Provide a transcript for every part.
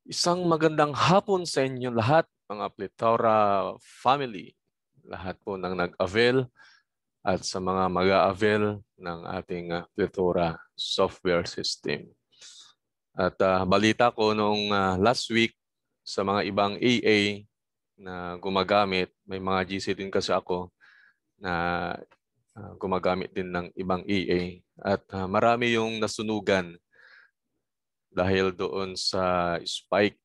Isang magandang hapon sa inyo lahat, mga Plitora family. Lahat po ng nag-avail at sa mga mag-a-avail ng ating Plitora software system. At balita ko noong last week sa mga ibang AA na gumagamit, may mga GC din kasi ako na gumagamit din ng ibang AA. At marami yung nasunugan dahil doon sa spike,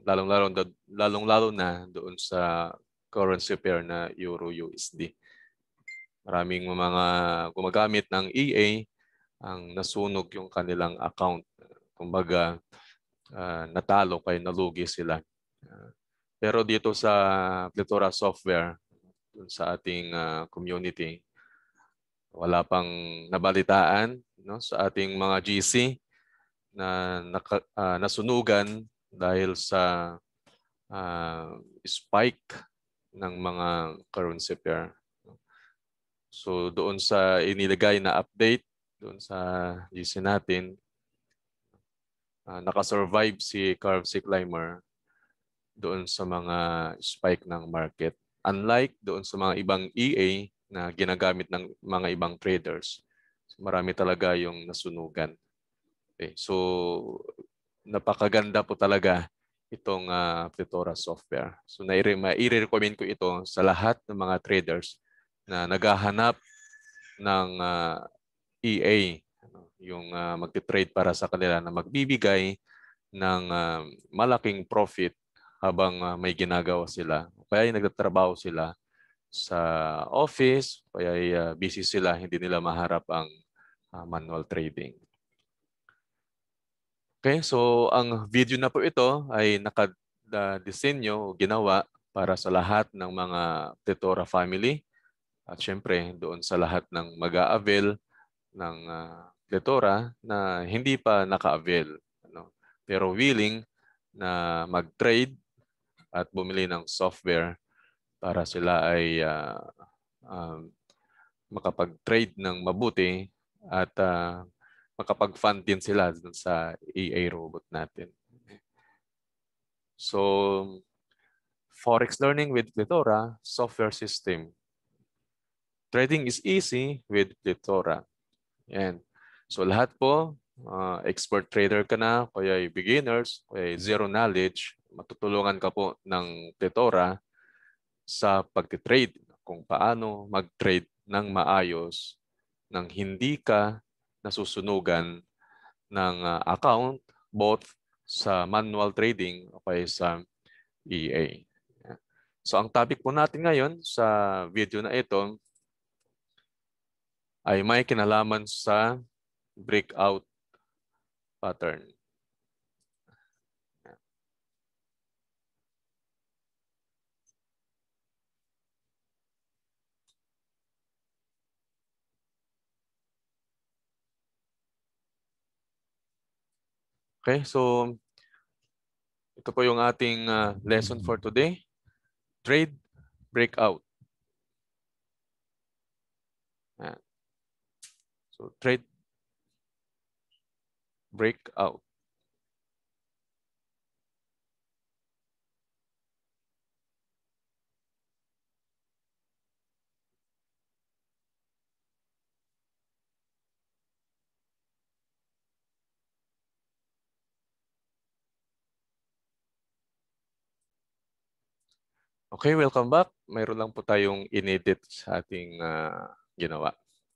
lalong-lalo na doon sa currency pair na Euro USD. Maraming mga gumagamit ng EA ang nasunog yung kanilang account. Kumbaga, natalo kay nalugi sila. Pero dito sa Plitora Software, dun sa ating community, wala pang nabalitaan no, sa ating mga GC na nasunugan dahil sa spike ng mga currency pair. So doon sa inilagay na update, doon sa GC natin, nakasurvive si Currency Climber doon sa mga spike ng market. Unlike doon sa mga ibang EA na ginagamit ng mga ibang traders, marami talaga yung nasunugan. Okay. So napakaganda po talaga itong Plitora software. So i-recommend ko ito sa lahat ng mga traders na naghahanap ng EA, yung magti-trade para sa kanila na magbibigay ng malaking profit habang may ginagawa sila. Kaya nagtatrabaho sila sa office, kaya busy sila, hindi nila maharap ang manual trading. Okay, so ang video na po ito ay nakadesenyo o ginawa para sa lahat ng mga Plitora family at syempre doon sa lahat ng mag-a-avail ng Plitora na hindi pa naka-avail, ano, pero willing na mag-trade at bumili ng software para sila ay makapag-trade ng mabuti at makapag-fund din sila dun sa EA robot natin. So, Forex Learning with Plitora Software System. Trading is easy with Plitora. Yan. So lahat po, expert trader ka na, kaya beginners, kaya zero knowledge, matutulungan ka po ng Plitora sa pagtitrade, kung paano mag-trade ng maayos nang hindi ka nasusunugan ng account both sa manual trading o kaya sa EA. So ang topic po natin ngayon sa video na ito ay may kinalaman sa breakout pattern. Okay, so ito po yung ating lesson for today. Trade breakout. So trade breakout. Okay, welcome back. Mayroon lang po tayong inedit sa ating ginawa.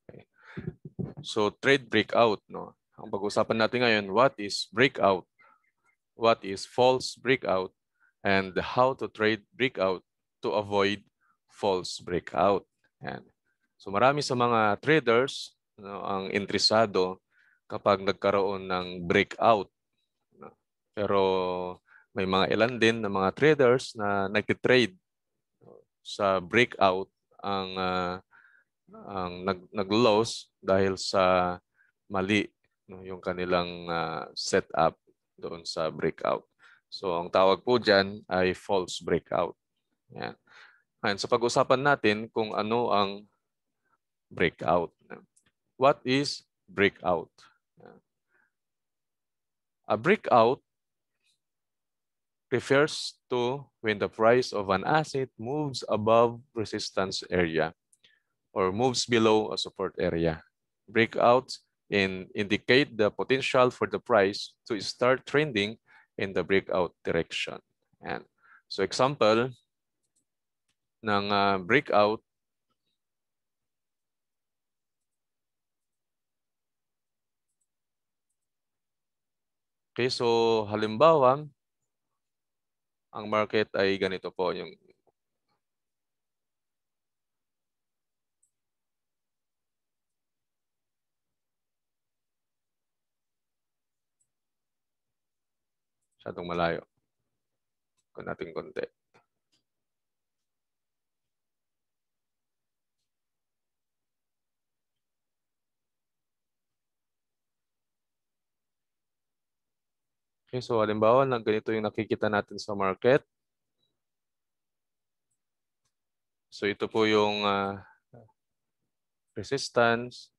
Okay. So trade breakout, no. Ang pag-uusapan natin ngayon, what is breakout? What is false breakout? And how to trade breakout to avoid false breakout. Yan. So marami sa mga traders no, ang interesado kapag nagkaroon ng breakout. No. Pero may mga ilan din na mga traders na nagtitrade sa breakout ang nag-loss dahil sa mali no, yung kanilang setup doon sa breakout. So ang tawag po dyan ay false breakout. Yan. Ngayon, sa pag-usapan natin kung ano ang breakout. What is breakout? A breakout refers to when the price of an asset moves above resistance area or moves below a support area. Breakouts indicate the potential for the price to start trending in the breakout direction. And so example ng breakout, okay, so halimbawa, ang market ay ganito po yung masyadong malayo. Kung natin konti. Okay, so halimbawa, ganito yung nakikita natin sa market. So ito po yung resistance.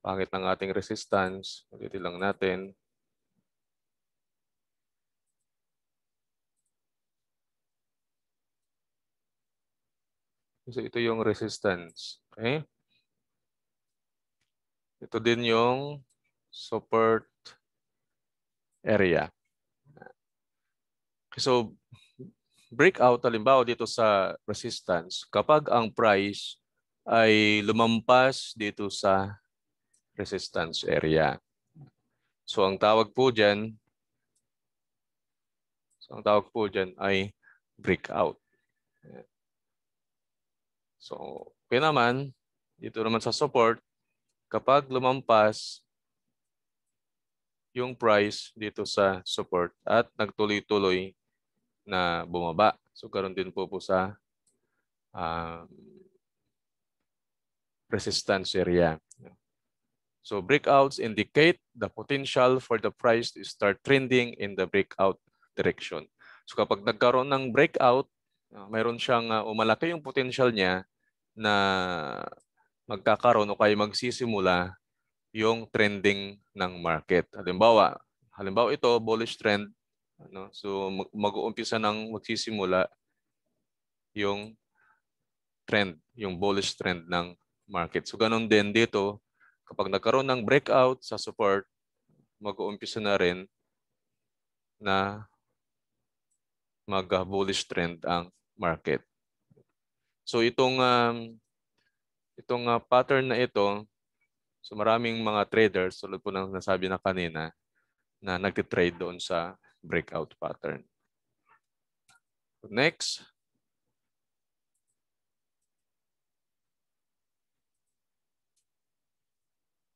Pangit ng ating resistance. Ulitin lang natin. So ito yung resistance. Okay? Ito din yung support area. So breakout halimbawa dito sa resistance kapag ang price ay lumampas dito sa resistance area. So ang tawag po diyan ay breakout. So, okay naman, dito naman sa support, kapag lumampas yung price dito sa support at nagtuloy-tuloy na bumaba. So, karon din po sa resistance area. So, breakouts indicate the potential for the price to start trending in the breakout direction. So, kapag nagkaroon ng breakout, mayroon siyang umalaki yung potential niya na magkakaroon o kaya magsisimula yung trending ng market. Halimbawa ito, bullish trend. So mag-uumpisa ng magsisimula yung trend, yung bullish trend ng market. So ganun din dito, kapag nagkaroon ng breakout sa support, mag-uumpisa na rin na mag-bullish trend ang market. So itong pattern na ito, so maraming mga traders, tulad po ng nasabi na kanina, na nagtitrade doon sa breakout pattern. Next.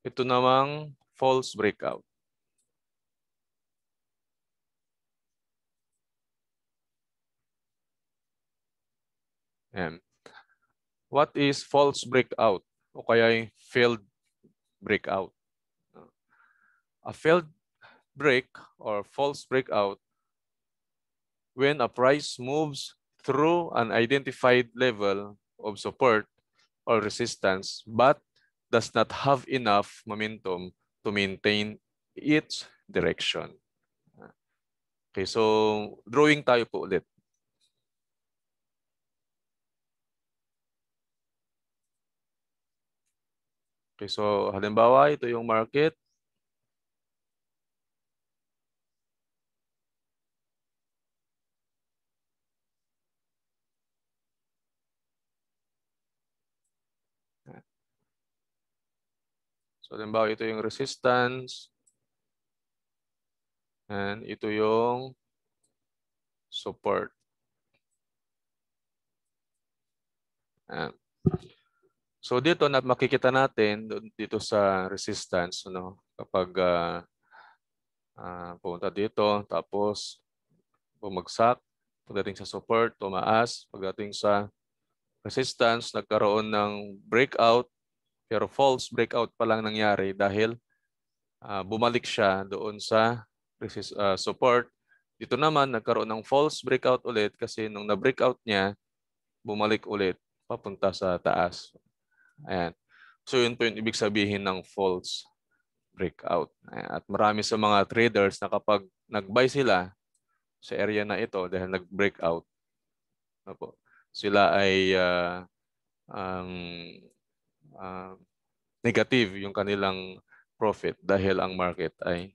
Ito namang false breakout. And what is false breakout o kaya failed breakout? A failed break or false breakout when a price moves through an identified level of support or resistance but does not have enough momentum to maintain its direction. Okay, so drawing tayo po ulit. Okay, so halimbawa ito yung market. So halimbawa ito yung resistance. And ito yung support. So dito makikita natin dito sa resistance, kapag pumunta dito, tapos bumagsak, pagdating sa support, tumaas, pagdating sa resistance, nagkaroon ng breakout, pero false breakout pa lang nangyari dahil bumalik siya doon sa support. Dito naman, nagkaroon ng false breakout ulit kasi nung na-breakout niya, bumalik ulit papunta sa taas. Ayan. So yun po yung ibig sabihin ng false breakout. Ayan. At marami sa mga traders na kapag nag-buy sila, sa area na ito dahil nag-breakout. Sila ay ang negative yung kanilang profit dahil ang market ay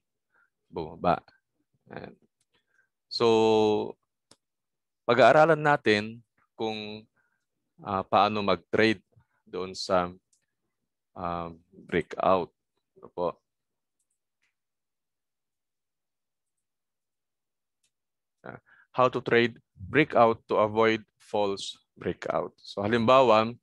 bumaba. Ayan. So, pag-aaralan natin kung paano mag-trade doon sa breakout. How to trade breakout to avoid false breakout. So halimbawa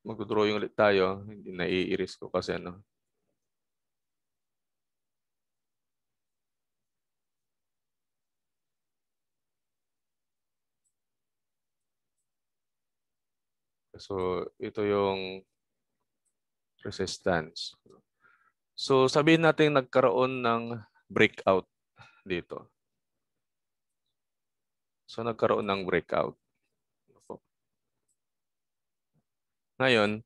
mag-drawing ulit tayo, hindi nai-erase ko kasi ano. So ito yung resistance. So sabihin natin nagkaroon ng breakout dito. So nagkaroon ng breakout. Ngayon,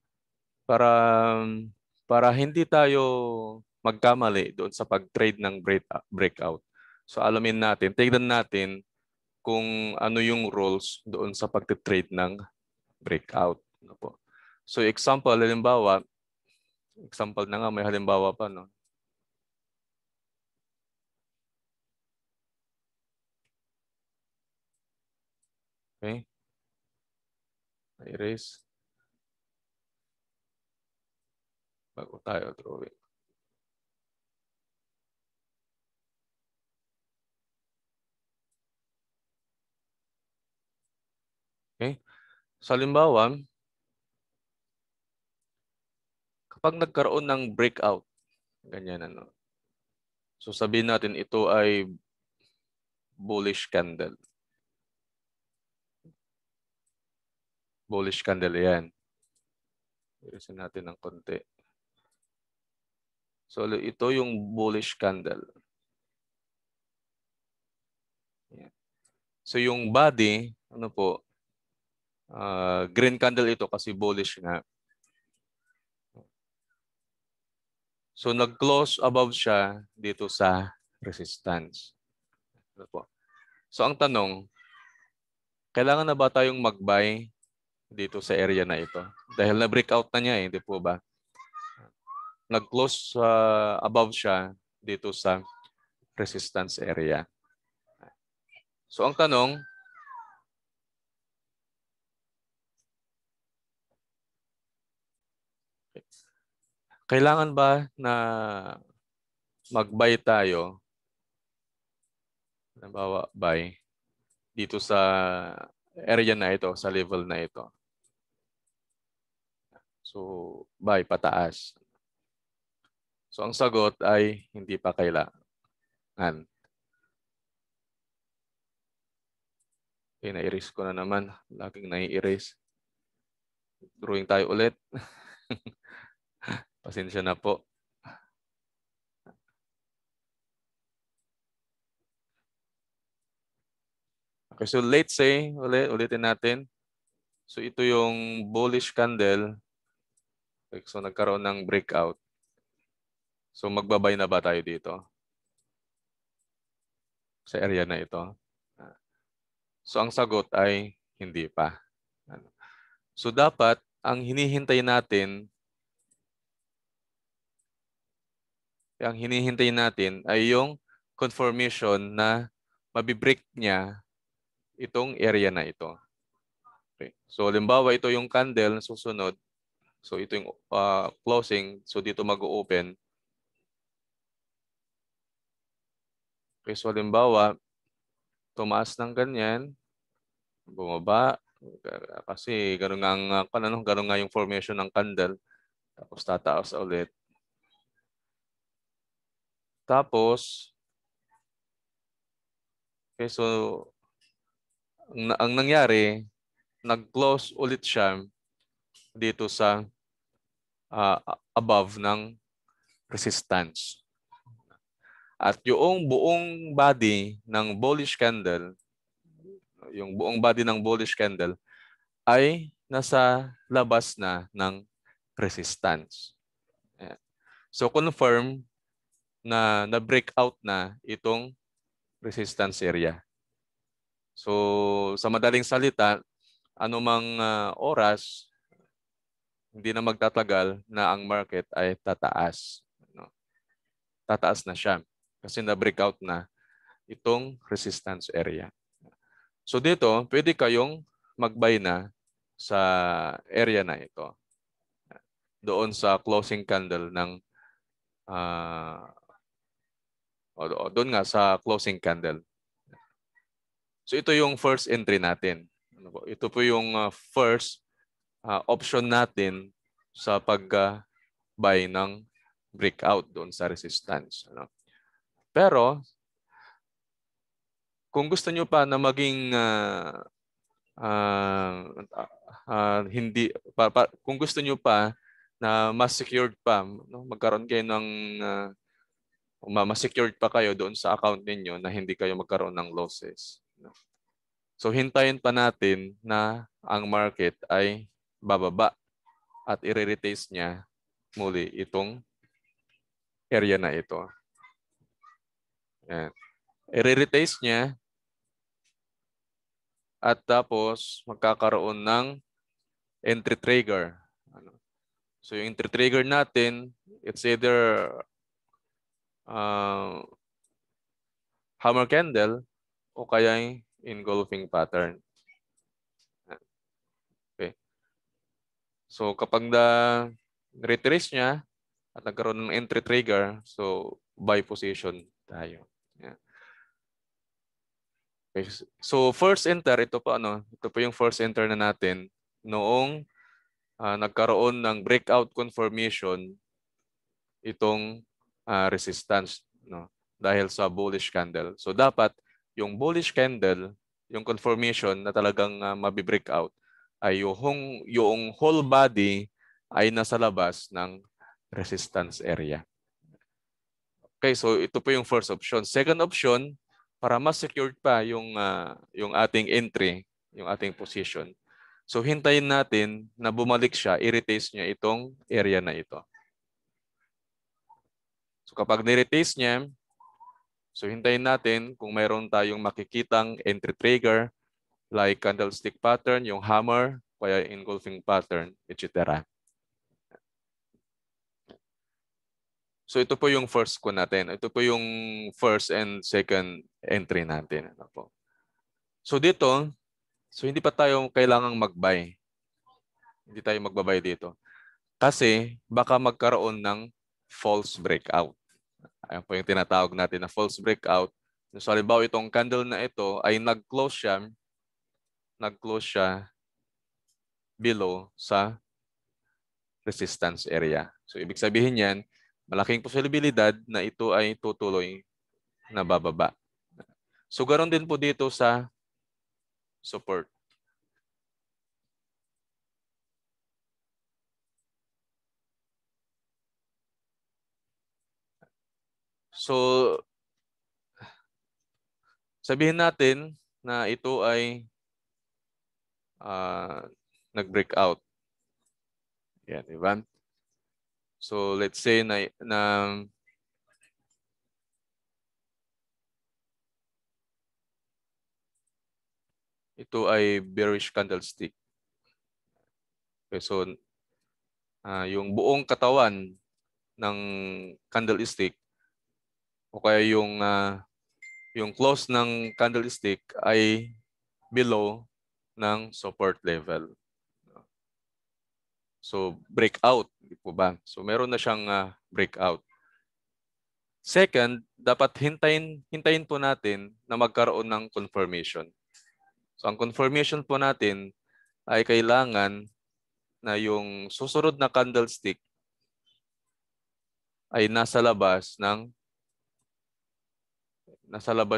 para hindi tayo magkamali doon sa pag-trade ng breakout. So alamin natin, tignan natin kung ano yung rules doon sa pag-trade ng breakout. So example, halimbawa, example na nga, may halimbawa pa, no? Okay. Erase. Bago tayo drawing. Okay. So halimbawa, kapag nagkaroon ng breakout, ganyan ano. So sabihin natin ito ay bullish candle. Bullish candle yan. Irisin natin ng konti. So ito yung bullish candle. Yan. So yung body, ano po, green candle ito kasi bullish nga. So nag-close above siya dito sa resistance. Ano po? So ang tanong, kailangan na ba tayong mag-buy dito sa area na ito? Dahil na-breakout na niya eh, di po ba? Nag-close above siya dito sa resistance area. So ang tanong, kailangan ba na mag-buy tayo? Halimbawa, buy dito sa area na ito, sa level na ito. So, buy pataas. So, ang sagot ay hindi pa kailangan. Okay, na-erase ko na naman. Laging nai-erase. Drawing tayo ulit. Pasensya na po. Okay, so let's say, ulitin natin. So, ito yung bullish candle. Okay, so, nagkaroon ng breakout. So, magbabay na ba tayo dito? Sa area na ito? So, ang sagot ay hindi pa. So, dapat, ang hinihintay natin ay yung confirmation na mabibreak niya itong area na ito. Okay. So, halimbawa, ito yung candle na susunod. So, ito yung closing. So, dito mag-open. Okay. So, halimbawa, tumaas ng ganyan. Bumaba. Kasi ganun nga yung formation ng candle. Tapos, tataas ulit. Tapos, okay, so, ang nangyari, nag-close ulit siya dito sa above ng resistance. At yung buong body ng bullish candle, ay nasa labas na ng resistance. So confirm na na-break out na itong resistance area. So sa madaling salita, anumang oras, hindi na magtatagal na ang market ay tataas. No? Tataas na siya kasi na-break out na itong resistance area. So dito, pwede kayong mag-buy na sa area na ito. Doon sa closing candle ng doon nga sa closing candle. So ito yung first entry natin. Ito po yung first option natin sa pag-buy ng breakout doon sa resistance. Pero kung gusto nyo pa na maging hindi kung gusto nyo pa na mas secured pa, no, magkaroon kayo ng mas secured pa kayo doon sa account ninyo na hindi kayo magkaroon ng losses. No? So hintayin pa natin na ang market ay bababa at i-retest niya muli itong area na ito. Yan. I-retest niya at tapos magkakaroon ng entry trigger. So yung entry trigger natin, it's either hammer candle o kaya engulfing pattern. Okay. So kapag retrace niya at nagkaroon ng entry trigger, so buy position tayo. Yeah. Okay. So first enter, ito po yung first enter na natin noong nagkaroon ng breakout confirmation itong resistance, no, dahil sa bullish candle. So dapat yung bullish candle, yung confirmation na talagang mabi-break out ay yung whole body ay nasa labas ng resistance area. Okay, so ito po yung first option. Second option, para mas secured pa yung ating entry, yung ating position. So hintayin natin na bumalik siya, i-retest niya itong area na ito. So kapag ni-retest niya, so hintayin natin kung mayroon tayong makikitang entry trigger like candlestick pattern, yung hammer, kaya engulfing pattern, etc. So ito po yung first ko natin. Ito po yung first and second entry natin. So dito, so hindi pa tayo kailangang mag-buy. Hindi tayo magbabay dito. Kasi baka magkaroon ng false breakout. Ayan po yung tinatawag natin na false breakout. So halimbawa itong candle na ito ay nag-close siya below sa resistance area. So ibig sabihin yan, malaking posibilidad na ito ay tutuloy na bababa. So ganoon din po dito sa support. So sabihin natin na ito ay nag-break out. Yan, diba? So let's say na ito ay bearish candlestick. Okay, so yung buong katawan ng candlestick o kaya yung close ng candlestick ay below ng support level. So breakout, di po ba? So meron na siyang breakout. Second, dapat hintayin po natin na magkaroon ng confirmation. So ang confirmation po natin ay kailangan na yung susunod na candlestick ay nasa labas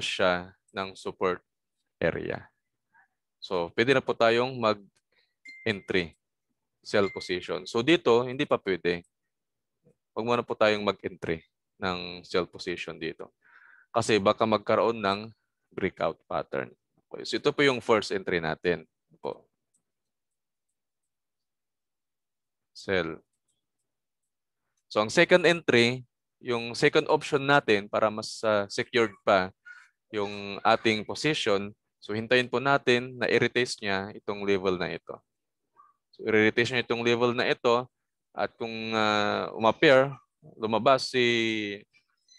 siya ng support area. So pwede na po tayong mag-entry, sell position. So dito, hindi pa pwede. Huwag muna po tayong mag-entry ng sell position dito. Kasi baka magkaroon ng breakout pattern. Okay, so ito po yung first entry natin. Po. Sell. So ang second entry, yung second option natin para mas secured pa yung ating position, so hintayin po natin na i-retest niya itong level na ito. So i-retest niya itong level na ito at kung umappear, lumabas si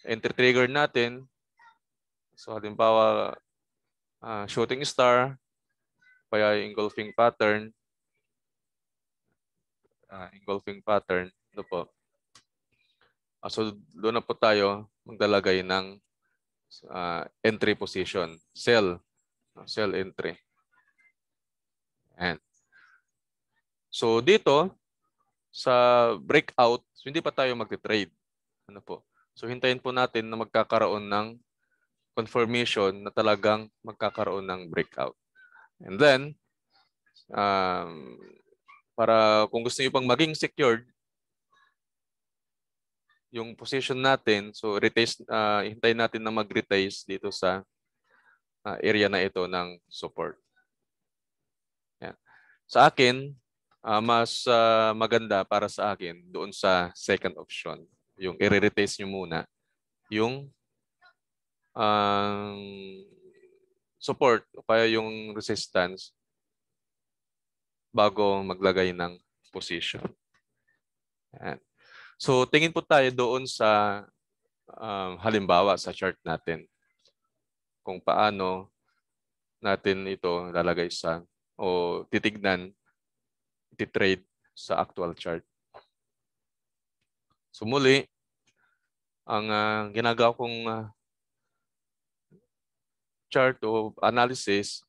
entry trigger natin, so halimbawa shooting star, kaya engulfing pattern, ito po. So doon na po tayo maglalagay ng entry position, sell entry. And so dito sa breakout, so hindi pa tayo magte-trade. Ano po? So hintayin po natin na magkakaroon ng confirmation na talagang magkakaroon ng breakout. And then para kung gusto niyo pang maging secured yung position natin, so retest, hintayin natin na mag-retest dito sa area na ito ng support. Yan. Sa akin, mas maganda para sa akin doon sa second option. Yung i-retest nyo muna yung support o kaya yung resistance bago maglagay ng position. Yan. So tingin po tayo doon sa halimbawa sa chart natin kung paano natin ito lalagay sa o titignan, iti-trade sa actual chart. So muli, ang ginagawa kong chart o analysis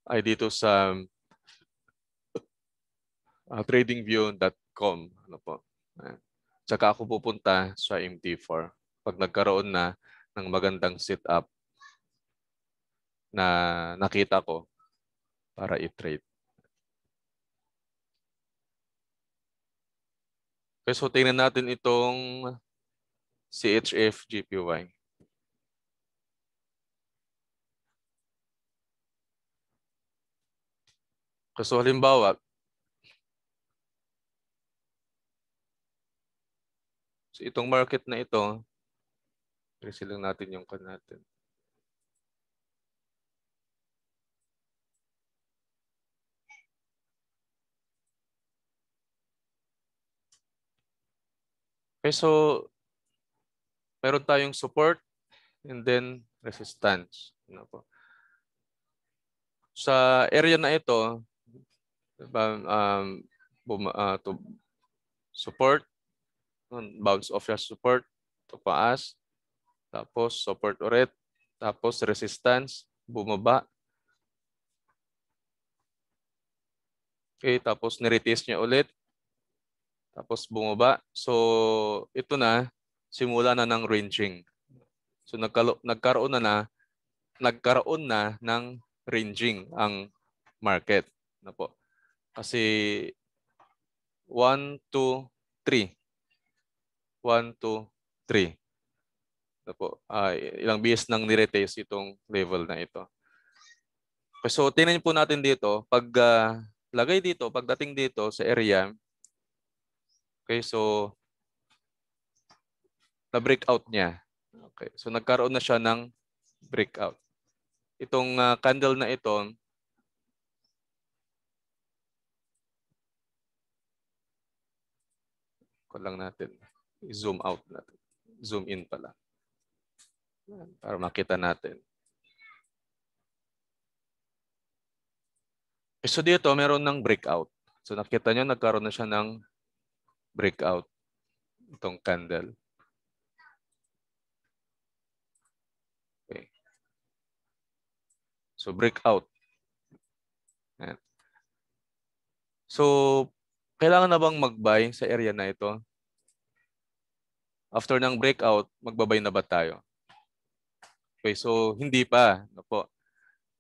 ay dito sa tradingview.com. Ano po? Tsaka ako pupunta sa MT4 pag nagkaroon na ng magandang setup na nakita ko para i-trade. Okay, so tingnan natin itong CHF GPY. So halimbawa, so itong market na ito, i-reset lang natin yung kan natin. Okay, so meron tayong support and then resistance. Ano po? Sa area na ito, to support, bounce off yung support, tumaas, tapos support ulit, tapos resistance, bumaba. Okay, tapos niretest niya ulit, tapos bumaba. So ito na, simula na ng ranging. So nagkaroon na ng ranging ang market. Ano po? Kasi 1, 2, 3. 1, 2, 3. Ano po? Ilang beses nang niretest itong level na ito. So tingnan po natin dito, pag lagay dito, pagdating dito sa area, okay, so na-breakout niya. Okay, so nagkaroon na siya ng breakout. Itong candle na ito, lang natin, i-zoom out natin. Zoom in pala. Para makita natin. So dito, meron ng breakout. So nakita nyo, nagkaroon na siya ng breakout. Itong candle. Okay. So breakout. Ayan. So, kailangan na bang mag-buy sa area na ito? After ng breakout, magbabay na ba tayo? Okay, so hindi pa. Ano po?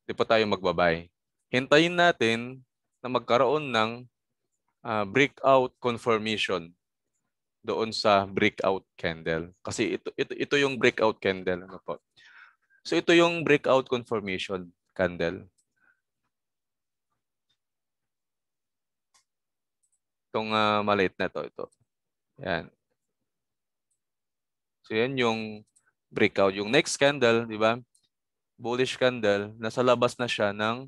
Hindi pa tayo magbabay. Hintayin natin na magkaroon ng breakout confirmation doon sa breakout candle. Kasi ito yung breakout candle. Ano po? So ito yung breakout confirmation candle. Itong maliit na ito. Yan. So yan yung breakout. Yung next candle, di ba? Bullish candle, nasa labas na siya ng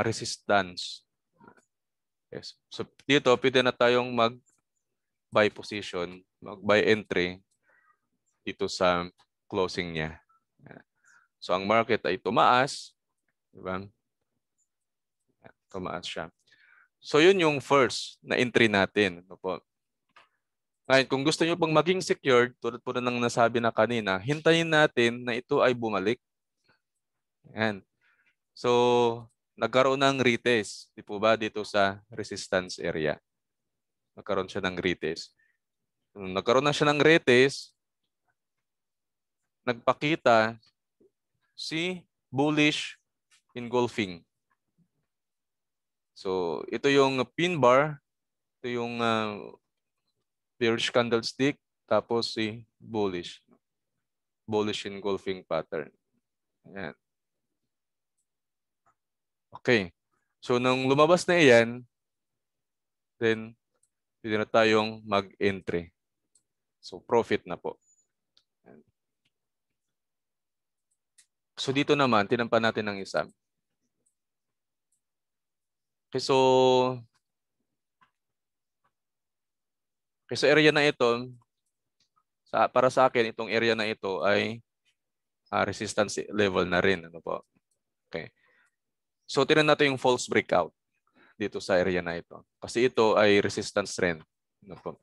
resistance. Yes. So dito, pwede na tayong mag-buy position, mag-buy entry dito sa closing niya. So ang market ay tumaas, di ba? Tumaas siya. So yun yung first na entry natin. Ano po? Ngayon, kung gusto nyo pang maging secured, tulad po ng nasabi na kanina, hintayin natin na ito ay bumalik. Yan. So, nagkaroon ng retest, di po ba, dito sa resistance area. Nagkaroon siya ng retest. Nagkaroon na siya ng retest, nagpakita si bullish engulfing. So, ito yung pin bar, ito yung bearish candlestick, tapos si bullish engulfing pattern. Ayan. Okay. So, nung lumabas na iyan, then, pwede na tayong mag-entry. So, profit na po. Ayan. So, dito naman, tinampan natin ng isa. Okay, so area na ito, para sa akin, itong area na ito ay resistance level na rin. Ano po? Okay. So, tingnan natin yung false breakout dito sa area na ito. Kasi ito ay resistance trend. Ano po?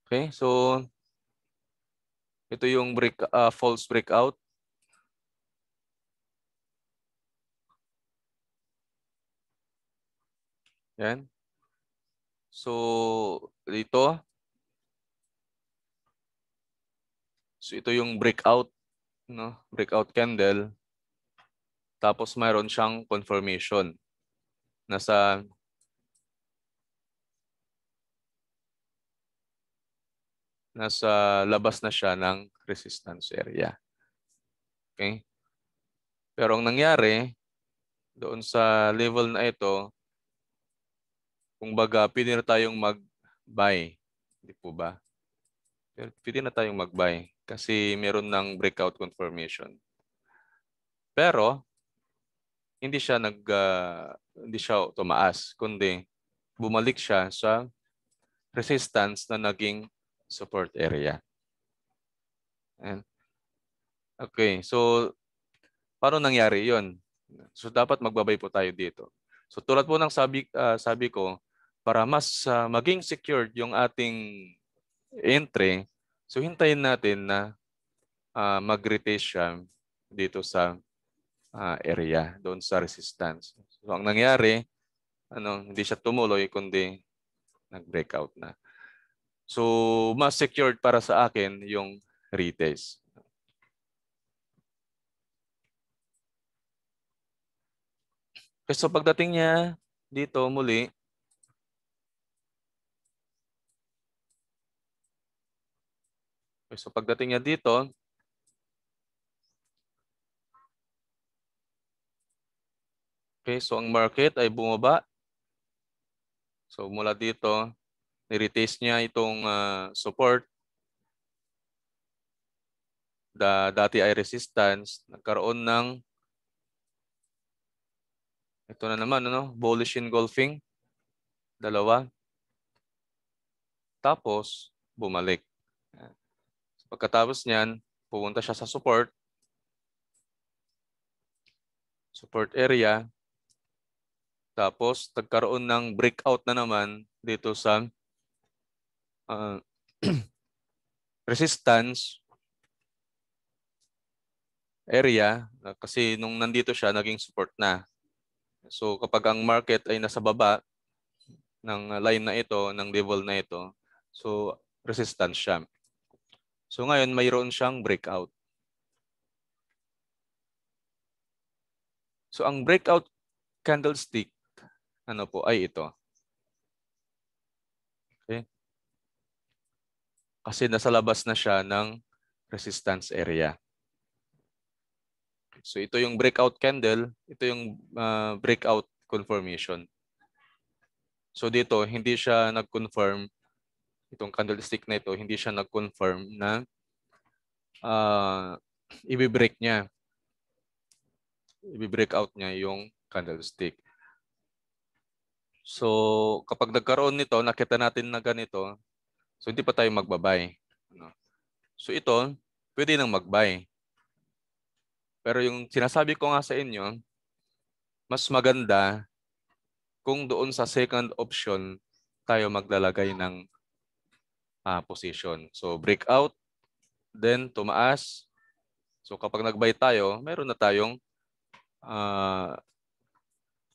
Okay, so ito yung false breakout. Yan. So, dito. So, ito yung breakout, no? Breakout candle. Tapos mayroon siyang confirmation. Nasa labas na siya ng resistance area. Okay? Pero ang nangyari, doon sa level na ito, kung baga, pwede na tayong mag-buy. Hindi po ba? Pwede na tayong mag-buy kasi meron ng breakout confirmation. Pero, hindi siya tumaas, kundi bumalik siya sa resistance na naging support area. And, okay, so paano nangyari 'yon? So dapat magbabay po tayo dito. So tulad po ng sabi ko, para mas maging secured yung ating entry, so hintayin natin na mag-retest siya dito sa area, doon sa resistance. So ang nangyari, hindi siya tumuloy kundi nag-breakout na. So mas secured para sa akin yung retest. So pagdating niya dito muli, so pagdating niya dito, okay, so ang market ay bumaba. So mula dito, ni-retest niya itong support. Dati ay resistance, nagkaroon ng ito na naman, bullish engulfing. Dalawa. Tapos, bumalik. Pagkatapos niyan, pupunta siya sa support. Support area. Tapos, nagkaroon ng breakout na naman dito sa resistance area. Kasi nung nandito siya, naging support na. So, kapag ang market ay nasa baba ng line na ito, ng level na ito, so, resistance siya. So, ngayon, mayroon siyang breakout. So, ang breakout candlestick, ay ito. Okay? Kasi nasa labas na siya ng resistance area. So ito yung breakout candle, ito yung breakout confirmation. So dito, hindi siya nag-confirm, itong candlestick na ito, hindi siya nag-confirm na i-break niya. I-break out niya yung candlestick. So kapag nagkaroon nito, nakita natin na ganito, so hindi pa tayo magbabay. So ito, pwede nang magbay. Pero yung sinasabi ko nga sa inyo, mas maganda kung doon sa second option tayo maglalagay ng position. So breakout, then tumaas. So kapag nagbay tayo, meron na tayong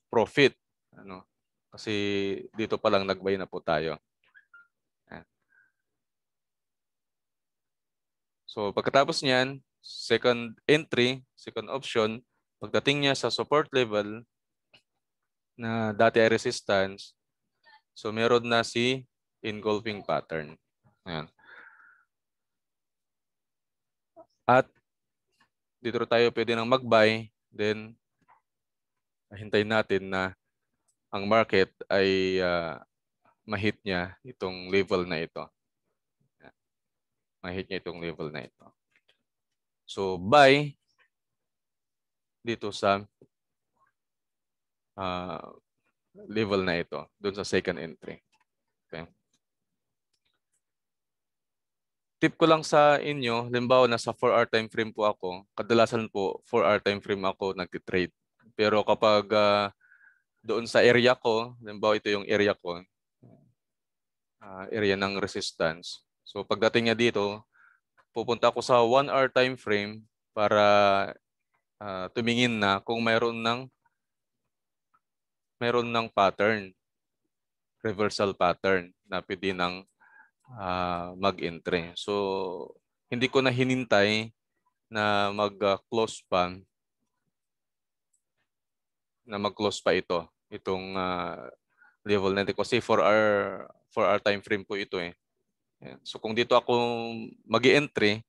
profit. Ano? Kasi dito pa lang nagbay na po tayo. So pagkatapos niyan, second entry, second option, pagdating niya sa support level na dati ay resistance, so meron na si engulfing pattern. Ayan. At dito tayo pwede nang mag-buy, then hintayin natin na ang market ay ma-hit niya itong level na ito. Ma-hit niya itong level na ito. So buy dito sa level na ito, doon sa second entry. Okay. Tip ko lang sa inyo, halimbawa nasa 4-hour time frame po ako, kadalasan po 4-hour time frame ako nagtitrade. Pero kapag doon sa area ko, halimbawa ito yung area ko, area ng resistance. So pagdating niya dito, pupunta ako sa 1-hour time frame para tumingin na kung mayroon ng pattern, reversal pattern na pwede nang mag-entry. So hindi ko na hinintay na mag-close pa itong level na ito kasi 4-hour time frame po ito eh. So kung dito ako magi-entry,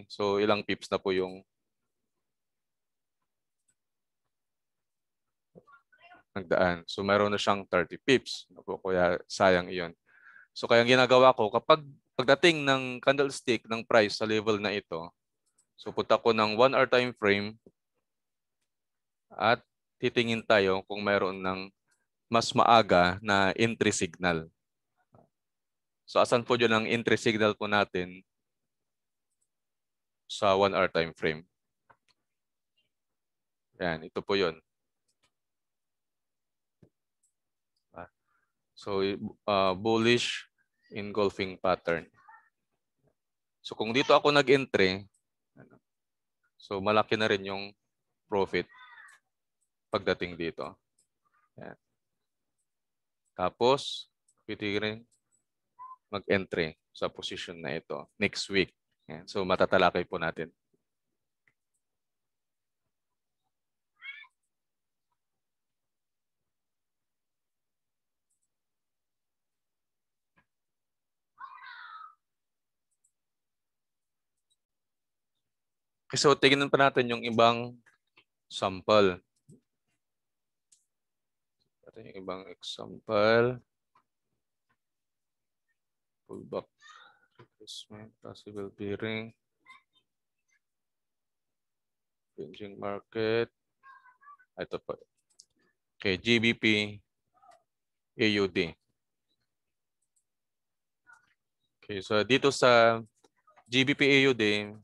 so ilang pips na po yung nagdaan. So mayroon na siyang 30 pips. Kaya sayang iyon. So kaya ang ginagawa ko, kapag pagdating ng candlestick ng price sa level na ito, so punta ko ng 1-hour time frame at titingin tayo kung mayroon ng mas maaga na entry signal. So asan po yun ang entry signal po natin sa 1-hour time frame? Yan, ito po yun. So bullish engulfing pattern. So kung dito ako nag-entry, so malaki na rin yung profit pagdating dito. Yan. Tapos, pwede rin mag-entry sa position na ito next week. Yan. So matatalakay po natin. So tingnan pa natin yung ibang sample. Ito yung ibang example. Pullback, retracement, possible bearing, ranging market. Ito po. Okay, GBP, AUD. Okay, so dito sa GBP, AUD,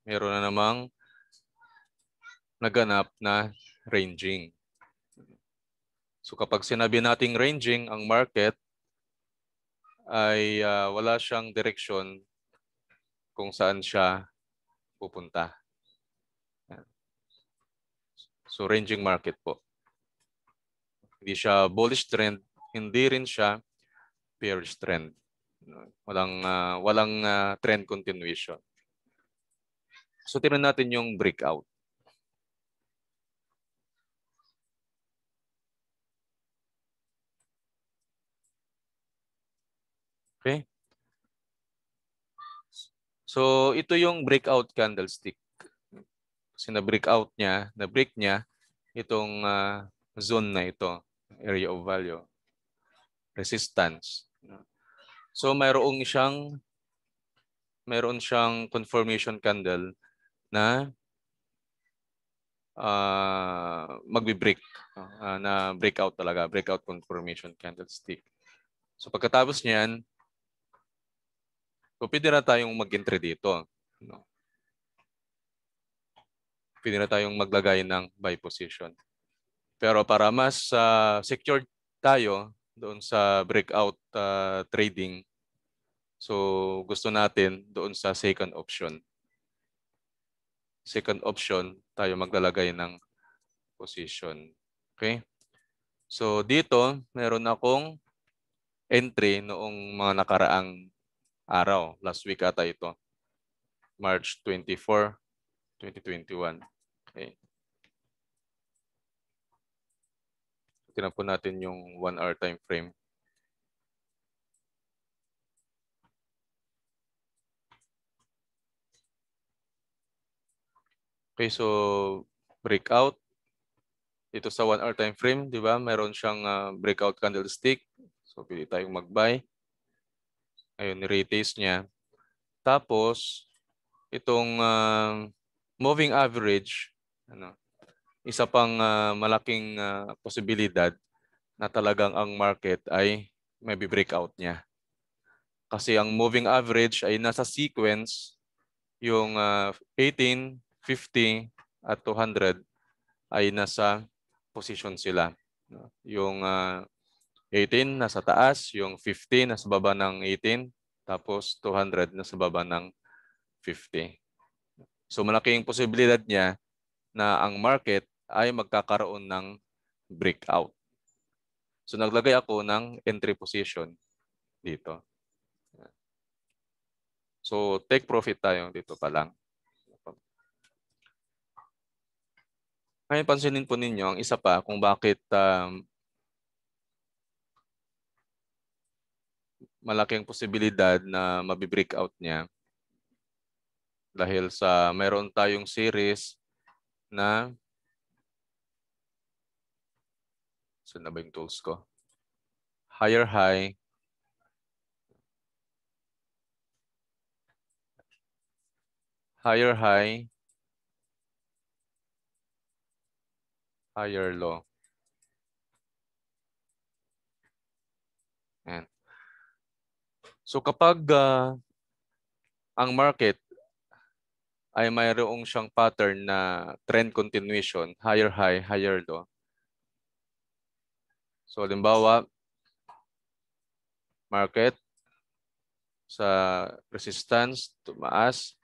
meron na namang naganap na ranging. So kapag sinabi nating ranging ang market, ay wala siyang direksyon kung saan siya pupunta. So ranging market po. Hindi siya bullish trend, hindi rin siya bearish trend. Walang trend continuation. So tingnan natin yung breakout. Okay? So ito yung breakout candlestick. Kasi na-break niya itong zone na ito, area of value, resistance. So mayroon siyang confirmation candle na magbi-break, na breakout talaga, breakout confirmation candlestick. So pagkatapos niyan, pwede na tayong mag-entry dito. No? Pwede na tayong maglagay ng buy position. Pero para mas secured tayo doon sa breakout trading, so gusto natin doon sa second option. Second option, tayo maglalagay ng position. Okay? So dito, meron akong entry noong mga nakaraang araw. Last week ata ito. March 24, 2021. Okay. Tingnan po natin yung 1 hour time frame. Okay, so breakout. Ito sa 1 hour time frame, di ba? Meron siyang breakout candlestick. So pwede tayong mag-buy. Ayun, ni-retest niya. Tapos, itong moving average, isa pang malaking posibilidad na talagang ang market ay may breakout niya. Kasi ang moving average ay nasa sequence, yung 18, 50 at 200 ay nasa position sila. Yung 18 nasa taas, yung 50 nasa baba ng 18, tapos 200 nasa baba ng 50. So malaking posibilidad niya na ang market ay magkakaroon ng breakout. So naglagay ako ng entry position dito. So take profit tayo dito pa lang. Ngayon pansinin po ninyo ang isa pa kung bakit malaking posibilidad na mabi-breakout niya. Dahil sa meron tayong series na saan na ba yung tools ko? Higher high, higher high, higher low. Ayan. So kapag ang market ay mayroong siyang pattern na trend continuation, higher high, higher low. So halimbawa, market sa resistance, tumaas.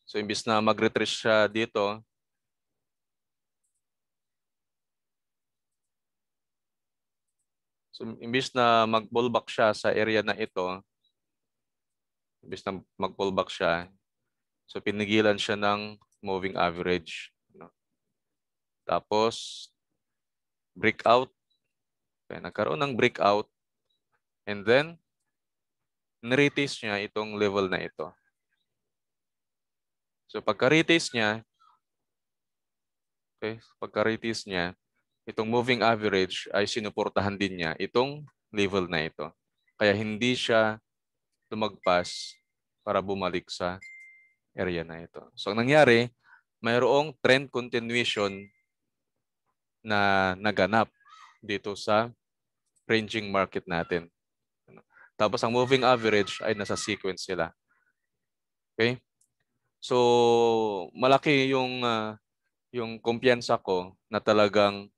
So imbis na mag-retrace siya dito, so imbis na mag-pullback siya sa area na ito, imbis na mag-pullback siya, so pinigilan siya ng moving average. Tapos, breakout. Okay, nagkaroon ng breakout. And then, niretest niya itong level na ito. So pagka-retest niya, okay, pagka-retest niya, itong moving average ay sinuportahan din niya itong level na ito. Kaya hindi siya lumagpas para bumalik sa area na ito. So ang nangyari, mayroong trend continuation na naganap dito sa ranging market natin. Tapos ang moving average ay nasa sequence sila. Okay? So malaki yung kumpiyansa ko na talagang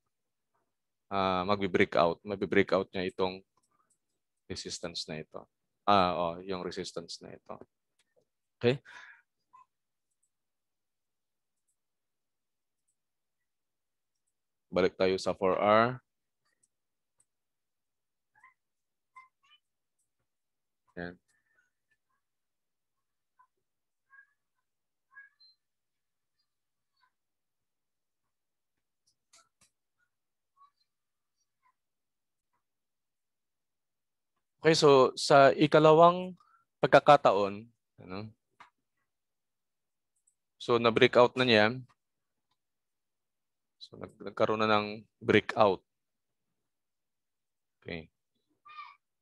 magbe-breakout. Magbe-breakout niya itong resistance na ito. Yung resistance na ito. Okay? Balik tayo sa 4R. Yan. Okay, so sa ikalawang pagkakataon, so na-breakout na niya, So nagkaroon na ng breakout. Okay.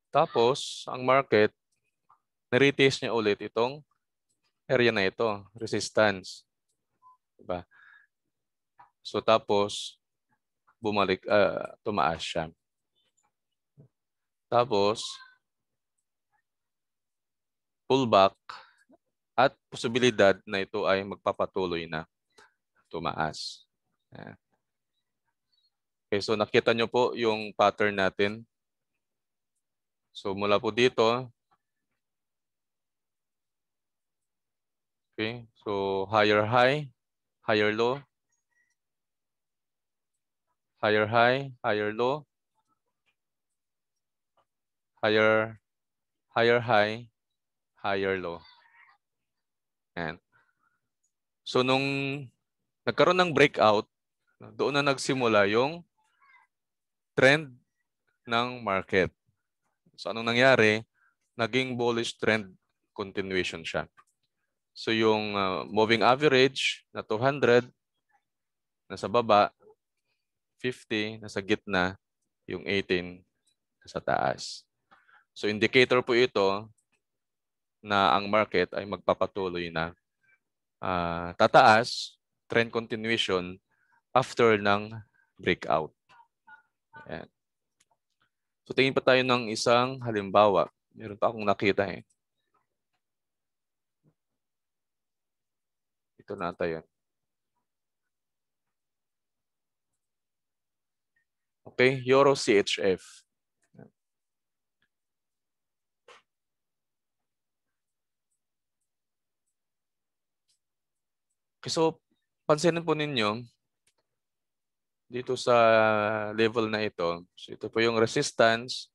Tapos, ang market, na-retest niya ulit itong area na ito, resistance. Diba? So tapos, bumalik, tumaas siya. Tapos, pullback at posibilidad na ito ay magpapatuloy na tumaas. Ayan. Okay, so nakita nyo po yung pattern natin. So mula po dito, okay, so higher high, higher low, higher high, higher low, higher high, higher low. Ayan. So nung nagkaroon ng breakout, doon na nagsimula yung trend ng market. So anong nangyari? Naging bullish trend continuation siya. So yung moving average na 200 nasa baba, 50 nasa gitna, yung 18 nasa taas. So indicator po ito na ang market ay magpapatuloy na tataas, trend continuation after ng breakout. Ayan. So tingin pa tayo ng isang halimbawa. Meron pa akong nakita eh. Ito na tayo. Okay, Euro CHF. Okay, so pansinin po ninyo dito sa level na ito. So ito po yung resistance.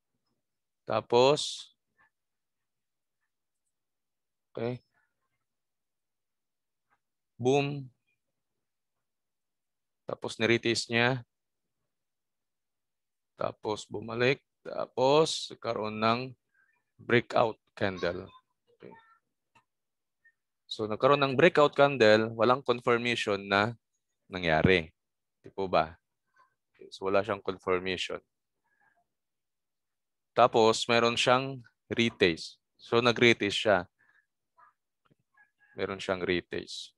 Tapos, okay, boom. Tapos niretest niya. Tapos bumalik. Tapos karoon ng breakout candle. Okay. So nagkaroon ng breakout candle, walang confirmation na nangyari. Di po ba? Okay. So wala siyang confirmation. Tapos meron siyang retest. So nag-retest siya. Meron siyang retest.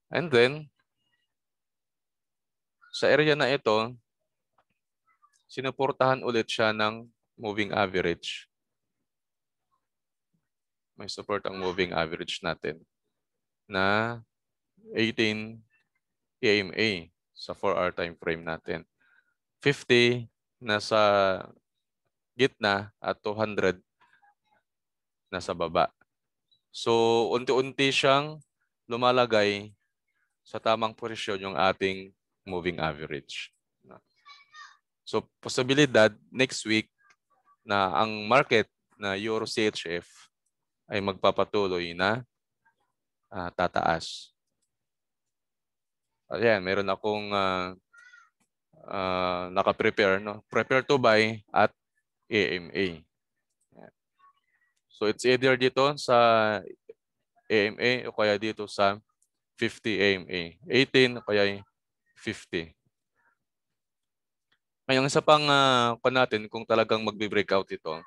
And then, sa area na ito, sinuportahan ulit siya ng moving average. May support ang moving average natin na 18 EMA sa 4-hour time frame natin. 50 nasa gitna at 200 nasa baba. So, unti-unti siyang lumalagay sa tamang posisyon yung ating moving average. So, posibilidad next week na ang market na Euro CHF ay magpapatuloy na tataas. Ayan, meron akong naka-prepare. No? Prepare to buy at AMA. So it's either dito sa AMA o kaya dito sa 50 AMA. 18 o kaya 50. Ngayon, isa pang pa natin kung talagang magbe-breakout ito.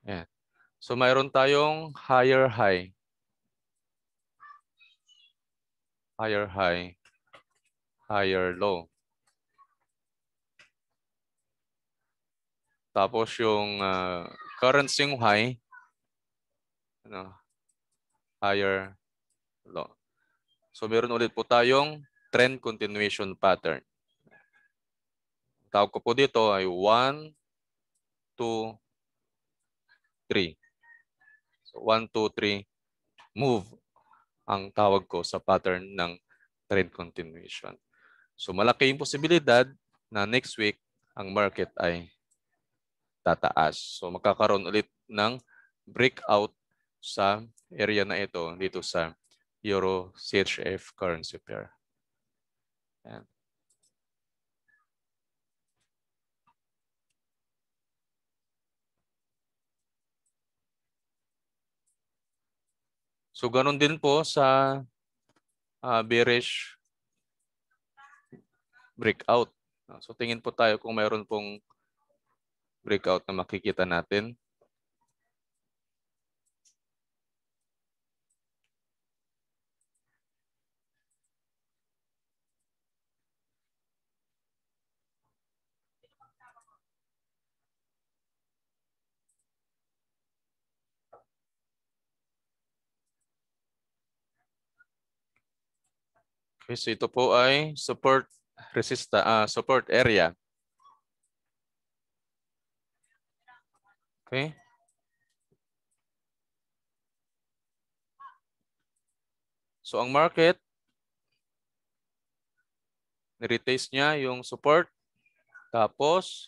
Ayan. So mayroon tayong higher high. Higher high. Higher low. Tapos yung current swing high. Ano, higher low. So meron ulit po tayong trend continuation pattern. Tawag ko po dito ay 1, 2, 3. So 1, 2, 3, move ang tawag ko sa pattern ng trend continuation. So malaki yung posibilidad na next week ang market ay tataas. So magkakaroon ulit ng breakout sa area na ito dito sa Euro CHF currency pair. Ayan. So ganun din po sa bearish breakout. So tingin po tayo kung mayroon pong breakout na makikita natin. Okay, so ito po ay support area. Okay? So ang market ni-retest niya yung support, tapos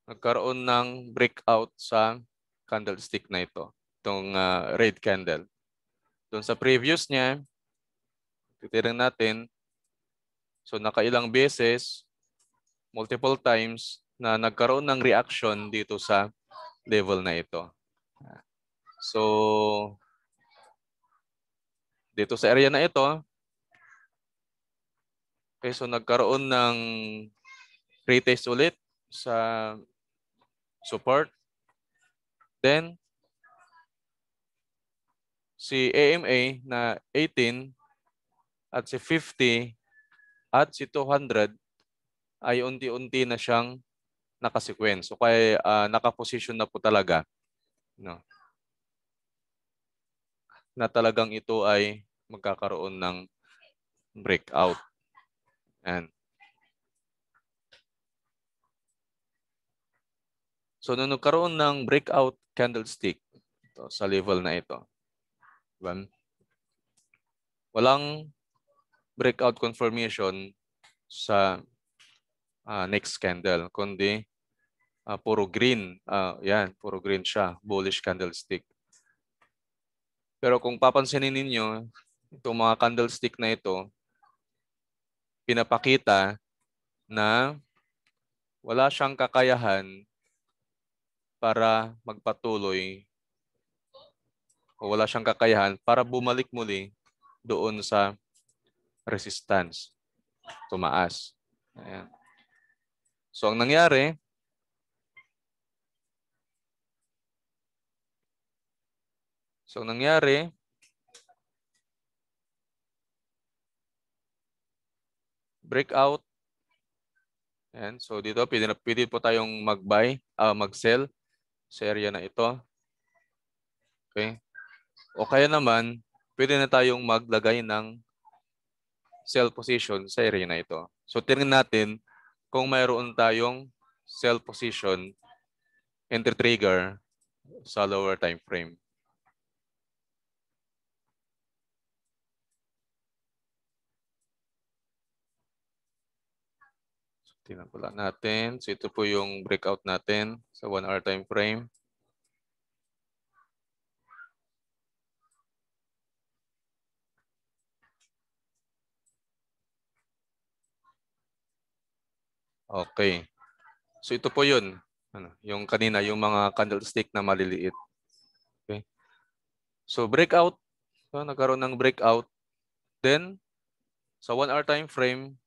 nagkaroon ng breakout sa candlestick na ito, itong red candle. Doon sa previous niya, titirang natin, so nakailang beses, multiple times, na nagkaroon ng reaction dito sa level na ito. So, dito sa area na ito, okay, so nagkaroon ng retest ulit sa support. Then, si AMA na 18 at si 50 at si 200 ay unti-unti na siyang nakasequence. So kaya nakaposition na po talaga, no, na talagang ito ay magkakaroon ng breakout. And so nung nagkaroon ng breakout candlestick ito, sa level na ito, diba? Walang breakout confirmation sa next candle, kundi puro green. Yan, puro green siya, bullish candlestick. Pero kung papansinin ninyo, itong mga candlestick na ito, pinapakita na wala siyang kakayahan para magpatuloy o wala siyang kakayahan para bumalik muli doon sa resistance, tumaas. Ayan. So ang nangyari, breakout. Ayan. So dito, pwede po tayong mag-buy, mag-sell sa area na ito. Okay. O kaya naman, pwede na tayong maglagay ng sell position sa area na ito. So tingnan natin kung mayroon tayong sell position entry trigger sa lower time frame. So, tingnan po lang natin. So ito po yung breakout natin sa 1 hour time frame. Okay. So ito po yun. Yung kanina, yung mga candlestick na maliliit. Okay. So breakout. So nagkaroon ng breakout. Then, sa 1 hour time frame,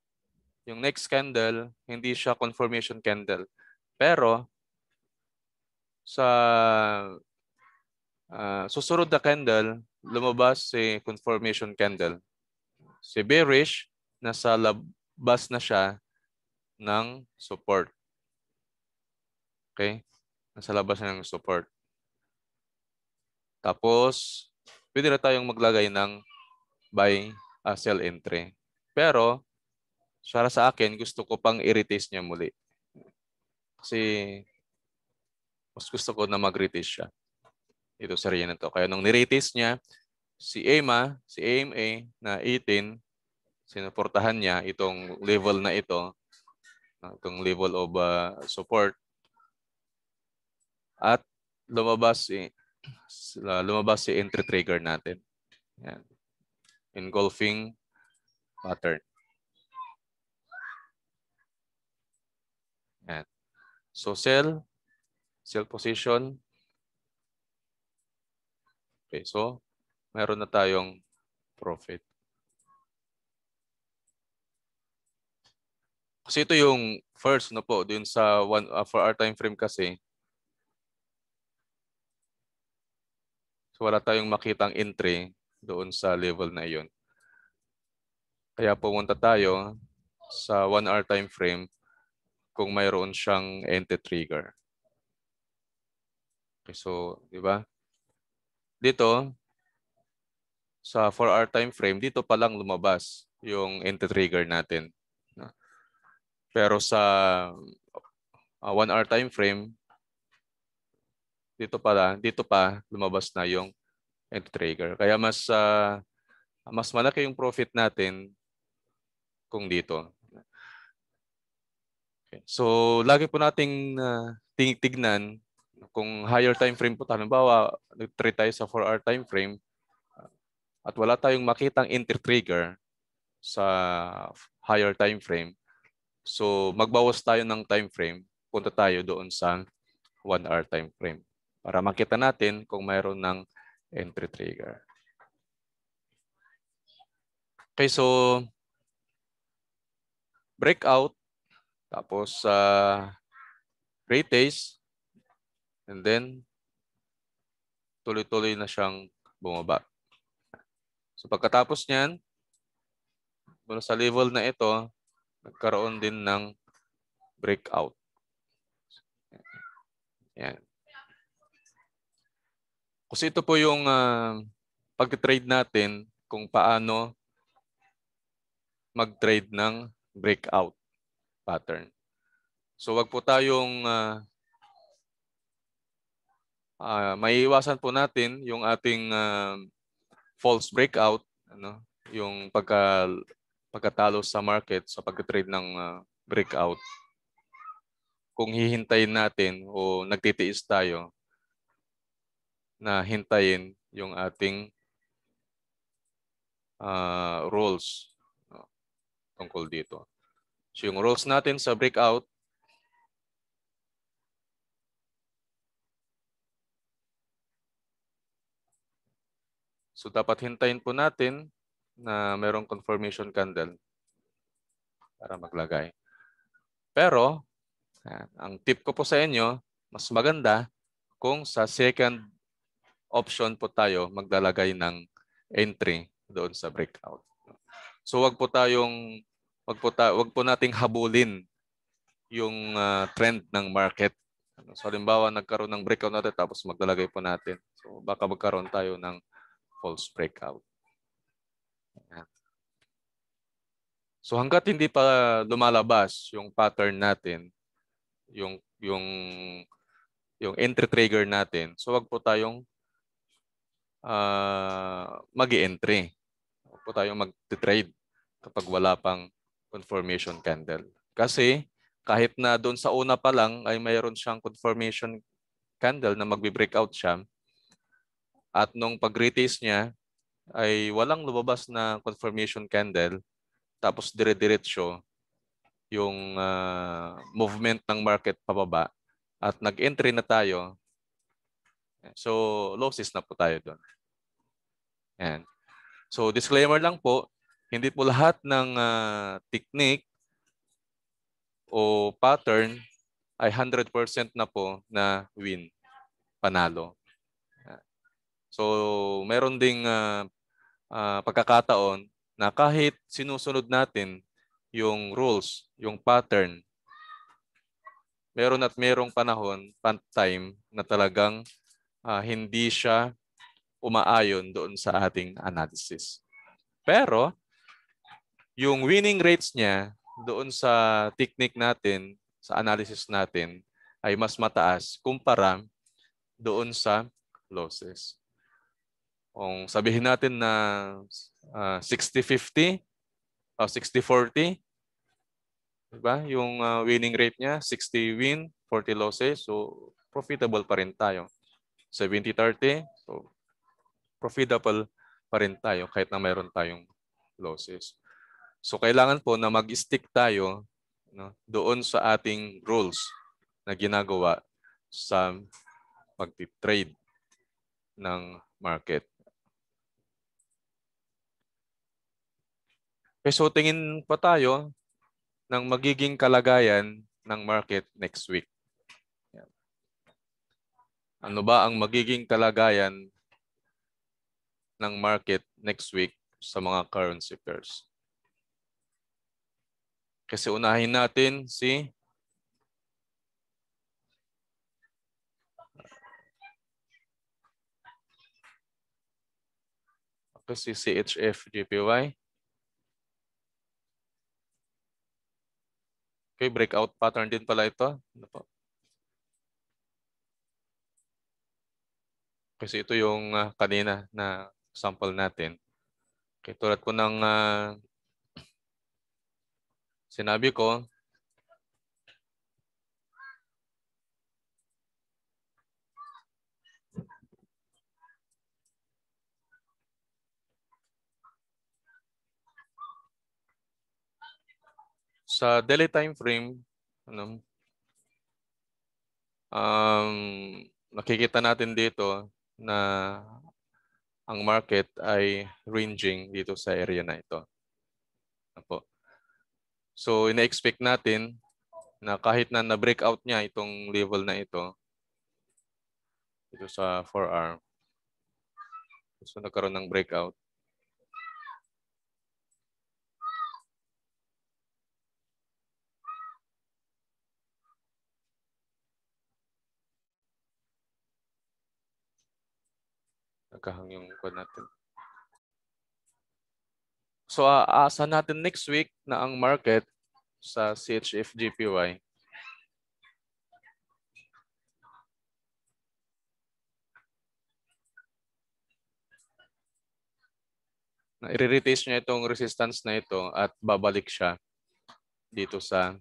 yung next candle, hindi siya confirmation candle. Pero, sa susunod na candle, lumabas si confirmation candle. Si bearish, nasa labas na siya ng support. Okay? Nasa labas na ng support. Tapos, pwede na tayong maglagay ng buy, sell entry. Pero, para sa akin, gusto ko pang i-retest niya muli. Kasi, mas gusto ko na mag-retest siya. Ito sa area na to. Kaya nung ni-retest niya, si AMA na 18, sinuportahan niya itong level na ito, itong level of support. At lumabas si entry trigger natin. Yan. Engulfing pattern. Yan. So sell position. Okay, so meron na tayong profit. Kasi ito yung first, no po, dun sa 4 hour time frame kasi. So wala tayong makitang entry doon sa level na iyon. Kaya pumunta tayo sa 1 hour time frame kung mayroon siyang entry trigger. Okay, so, di ba? Dito, sa 4 hour time frame, dito pa lang lumabas yung entry trigger natin. Pero sa 1 hour time frame, dito pa lumabas na yung entry trigger. Kaya mas malaki yung profit natin kung dito. Okay. So, lagi po nating tignan kung higher time frame po tayo. Halimbawa, nag-trade tayo sa 4 hour time frame at wala tayong makitang entry trigger sa higher time frame. So, magbawas tayo ng time frame, punta tayo doon sa 1 hour time frame para makita natin kung mayroon ng entry trigger. Okay, so breakout, tapos retest, and then tuloy-tuloy na siyang bumaba. So pagkatapos niyan, mula sa level na ito, nagkaroon din ng breakout. Yan. Kasi ito po yung pag-trade natin kung paano mag-trade ng breakout pattern. So wag po tayong maiiwasan po natin yung ating false breakout, ano, yung pagkatalo sa market sa pag-trade ng breakout. Kung hihintayin natin o nagtitiis tayo na hintayin yung ating rules tungkol dito. So yung rules natin sa breakout, so dapat hintayin po natin na merong confirmation candle para maglagay. Pero, ang tip ko po sa inyo, mas maganda kung sa second option po tayo maglalagay ng entry doon sa breakout. So wag po nating habulin yung trend ng market. So halimbawa nagkaroon ng breakout natin tapos maglalagay po natin. So baka magkaroon tayo ng false breakout. So hangga't hindi pa lumalabas yung pattern natin, yung entry trigger natin, so wag po tayong mag-i-entry. Wag po tayong mag-trade kapag wala pang confirmation candle. Kasi kahit na doon sa una pa lang ay mayroon siyang confirmation candle na magbe-breakout siya at nung pag-retest niya ay walang lumabas na confirmation candle tapos dire-diretso yung movement ng market pababa at nag-entry na tayo. So losses na po tayo doon. Yan. So disclaimer lang po, hindi po lahat ng technique o pattern ay 100% na po na win, panalo. So meron ding pagkakataon na kahit sinusunod natin yung rules, yung pattern, merong panahon, time na talagang hindi siya umaayon doon sa ating analysis. Pero yung winning rates niya doon sa technique natin, sa analysis natin, ay mas mataas kumpara doon sa losses. Kung sabihin natin na 60-50 o 60-40, diba? Yung winning rate niya, 60 win, 40 losses. So, profitable pa rin tayo. 70-30, so profitable pa rin tayo kahit na mayroon tayong losses. So, kailangan po na mag-stick tayo, no, doon sa ating rules na ginagawa sa mag-trade ng market. Okay, so tingin pa tayo ng magiging kalagayan ng market next week. Ano ba ang magiging kalagayan ng market next week sa mga currency pairs? Kasi unahin natin si CHF JPY. Okay, breakout pattern din pala ito. Ano po? Kasi ito yung kanina na sample natin. Okay, tulad ko ng sinabi ko, sa daily time frame, nakikita natin dito na ang market ay ranging dito sa area na ito. Apo. So, ina-expect natin na kahit na na-breakout niya itong level na ito, dito sa 4R, so nagkaroon ng breakout, nagkahang yung code natin. So, aasa natin next week na ang market sa CHF JPY na i-retest niya itong resistance na ito at babalik siya dito sa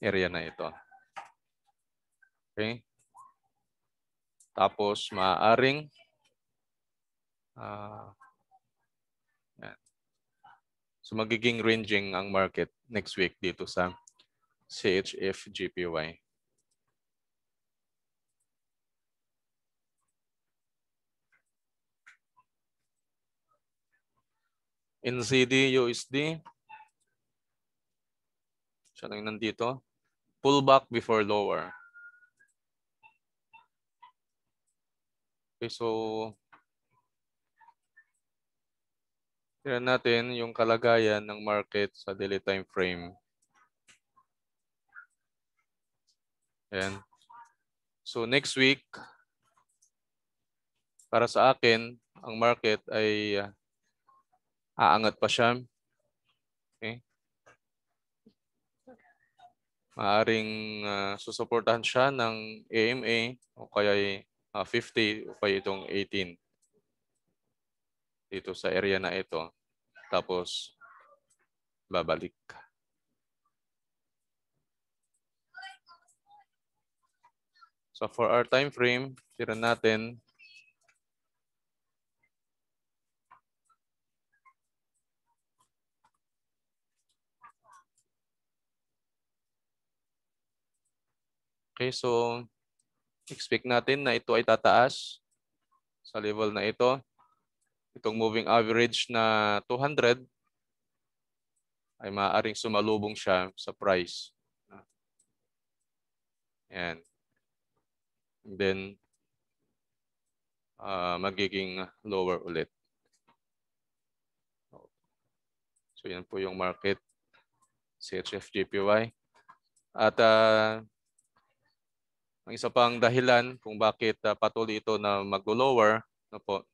area na ito. Okay? Tapos, maaaring yan. So, magiging ranging ang market next week dito sa CHF JPY. NZD USD. Siya lang nandito. Pullback before lower. Okay, so tingnan natin yung kalagayan ng market sa daily time frame. Ayan. So next week, para sa akin, ang market ay aangat pa siya. Okay. Maaring susuportahan siya ng AMA o kaya 50 o kaya itong 18 dito sa area na ito. Tapos babalik. So for our time frame, tira natin okay, so expect natin na ito ay tataas sa level na ito. Itong moving average na 200 ay maaaring sumalubong siya sa price. Ayan. And then, magiging lower ulit. So, yan po yung market, CHF JPY. At ang isa pang dahilan kung bakit patuloy ito na mag-lower, po,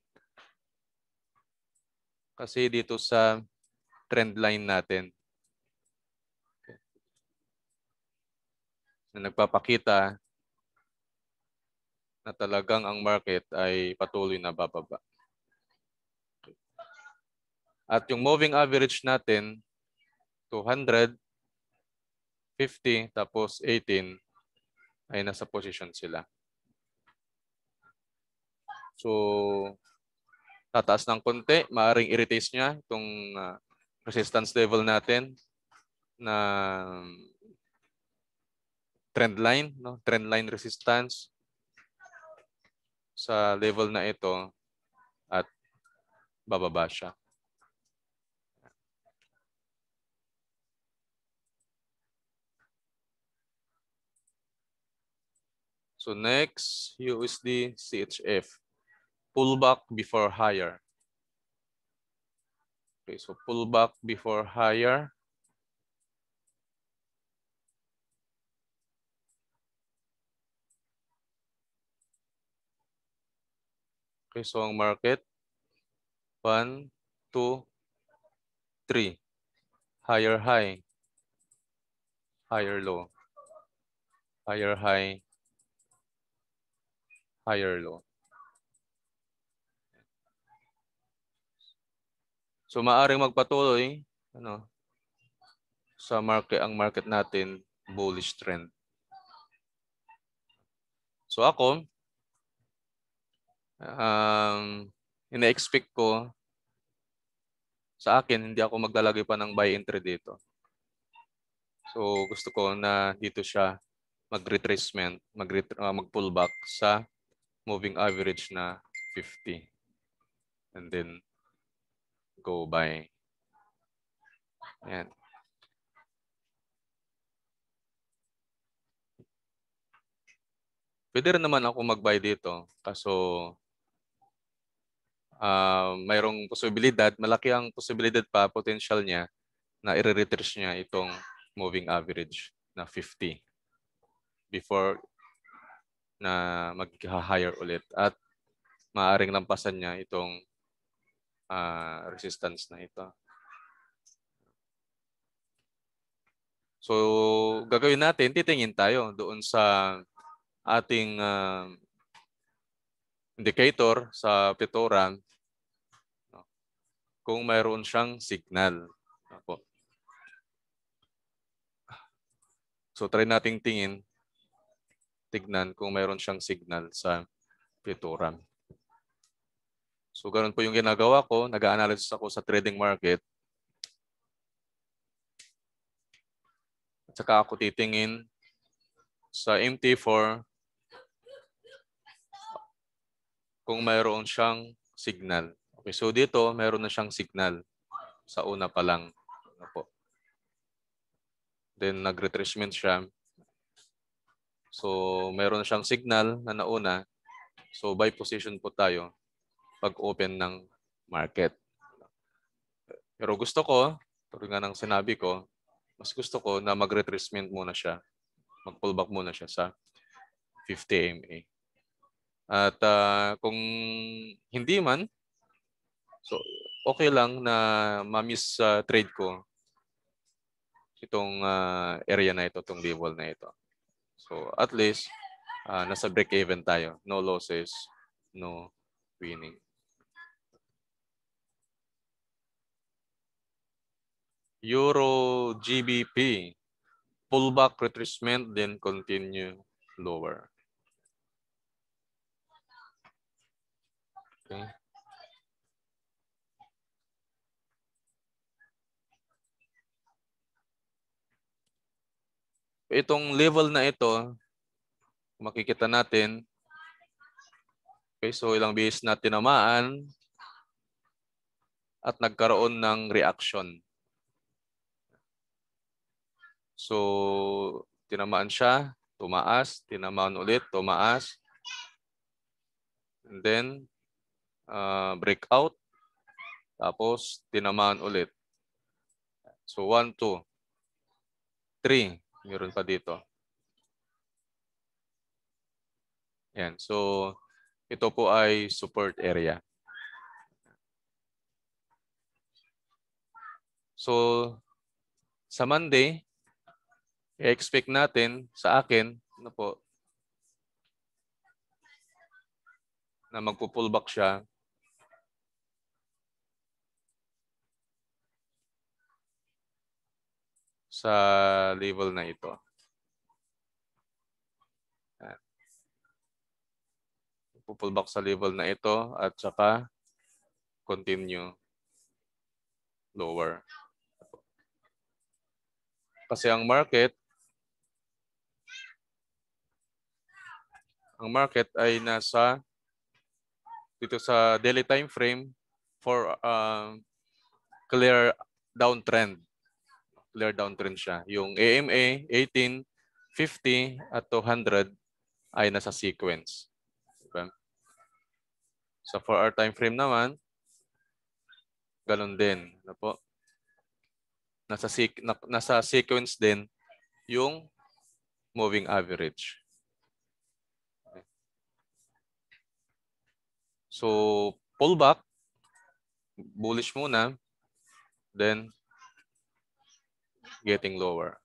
kasi dito sa trend line natin na nagpapakita na talagang ang market ay patuloy na bababa. At yung moving average natin, 200, 50, tapos 18, ay nasa position sila. So, tataas ng konti, maaaring i-retest niya itong resistance level natin na trend line, no? Trend line resistance sa level na ito bababa siya. So next, USD CHF. Pullback before higher. Okay, so pullback before higher. Okay, so ang market, 1, 2, 3. Higher high, higher low, higher high, higher low. So maaring magpatuloy sa ang market natin bullish trend. So ako, ina-expect ko sa akin, hindi ako maglalagay pa ng buy entry dito. So gusto ko na dito siya mag-retracement, mag-pullback sa moving average na 50. And then go buy. Ayan. Pwede rin naman ako mag-buy dito. Kaso mayroong posibilidad, malaki ang posibilidad pa, potential niya, na i-retrace niya itong moving average na 50 before na mag-higher ulit. At maaaring lampasan niya itong resistance na ito. So, gagawin natin, titingin tayo doon sa ating indicator sa Pitora kung mayroon siyang signal. So, try nating tignan kung mayroon siyang signal sa Pitora. So, ganun po yung ginagawa ko. Nag-a-analysis ako sa trading market. At saka ako titingin sa MT4 kung mayroon siyang signal. Okay, so dito mayroon na siyang signal sa una pa lang. Then nag-retracement siya. So mayroon na siyang signal na nauna. So buy position po tayo pag open ng market. Pero gusto ko, tulad nga ng sinabi ko, mas gusto ko na mag-retracement muna siya. Mag-pullback muna siya sa 50 MA. At kung hindi man, so okay lang na ma-miss trade ko itong area na ito, itong level na ito. So at least, nasa break-even tayo. No losses, no winning. Euro GBP. Pullback, retracement, then continue lower. Okay. Itong level na ito, makikita natin, okay, so ilang beses na tinamaan at nagkaroon ng reaction. So, tinamaan siya, tumaas, tinamaan ulit, tumaas. And then, breakout. Tapos, tinamaan ulit. So, 1, 2, 3. Meron pa dito. Yan. So, ito po ay support area. So, sa Monday, i-expect natin sa akin, na magpo-pullback siya sa level na ito. Pullback sa level na ito at saka continue lower. Kasi ang market ay nasa dito sa daily time frame for clear downtrend. Clear downtrend siya. Yung AMA, 18, 50, at 200 ay nasa sequence. Okay? So for our time frame naman, ganun din. Ano po? Nasa sequence din yung moving average. Okay. So pullback, bullish muna, then getting lower.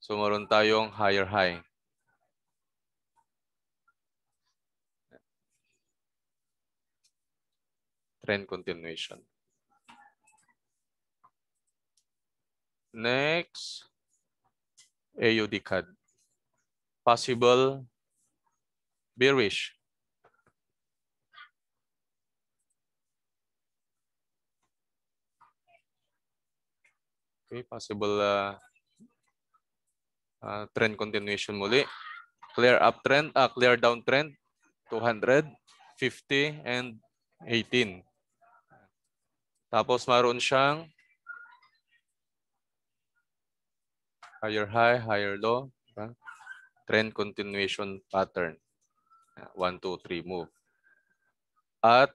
So meron tayong higher high. Trend continuation. Next, AUD CAD. Possible bearish. Okay, possible trend continuation muli. Clear uptrend, clear downtrend, 200, 50, and 18. Tapos maroon siyang higher high, higher low. Trend continuation pattern. 1, 2, 3 move. At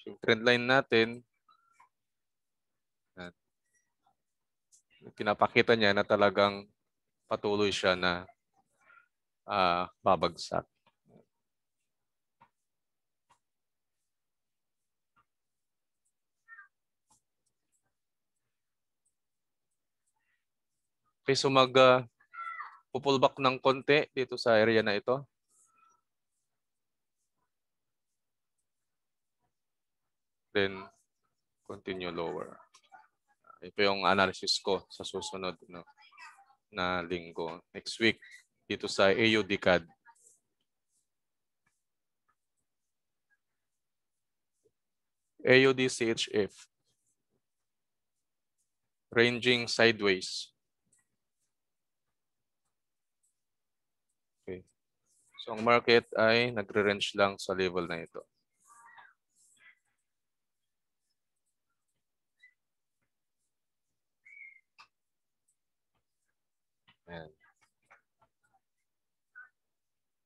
yung trend line natin, pinapakita niya na talagang patuloy siya na babagsak. Okay, so pullback ng konti dito sa area na ito. Then continue lower. Ito yung analysis ko sa susunod na linggo. Next week dito sa AUD CAD. AUD CHF. Ranging sideways. Okay. So ang market ay nagre-range lang sa level na ito. Ayan.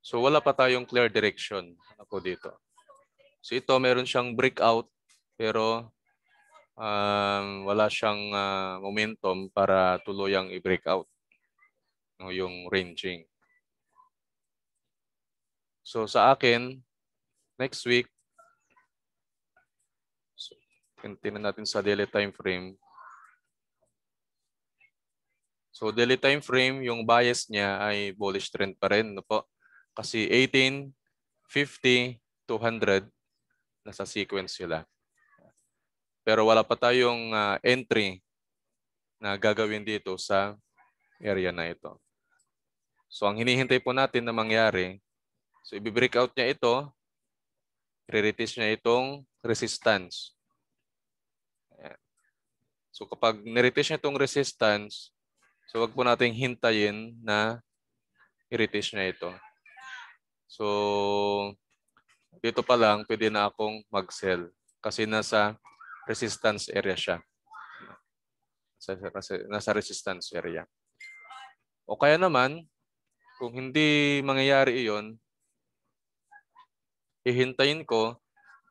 So wala pa tayong clear direction ako dito. So ito meron siyang breakout pero wala siyang momentum para tuluyang i-breakout yung ranging. So sa akin, next week, so, tingnan natin sa daily time frame. So daily time frame, yung bias niya ay bullish trend pa rin. No po? Kasi 18, 50, 200, nasa sequence sila. Pero wala pa tayong entry na gagawin dito sa area na ito. So ang hinihintay po natin na mangyari, so i-breakout niya ito, i-retest niya itong resistance. Ayan. So kapag niretest niya itong resistance, so wag po nating hintayin na i-retest niya ito. So dito pa lang pwede na akong mag-sell kasi nasa resistance area siya. Nasa resistance area. O kaya naman, kung hindi mangyayari iyon, hihintayin ko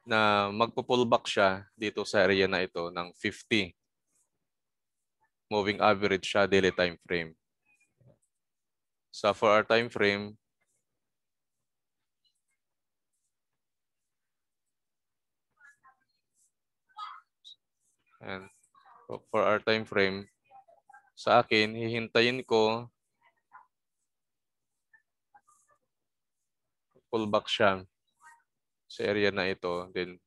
na magpo-pullback siya dito sa area na ito ng 50. Moving average siya daily time frame. So for our time frame, and for our time frame, sa akin, hihintayin ko pullback siya sa area na ito, then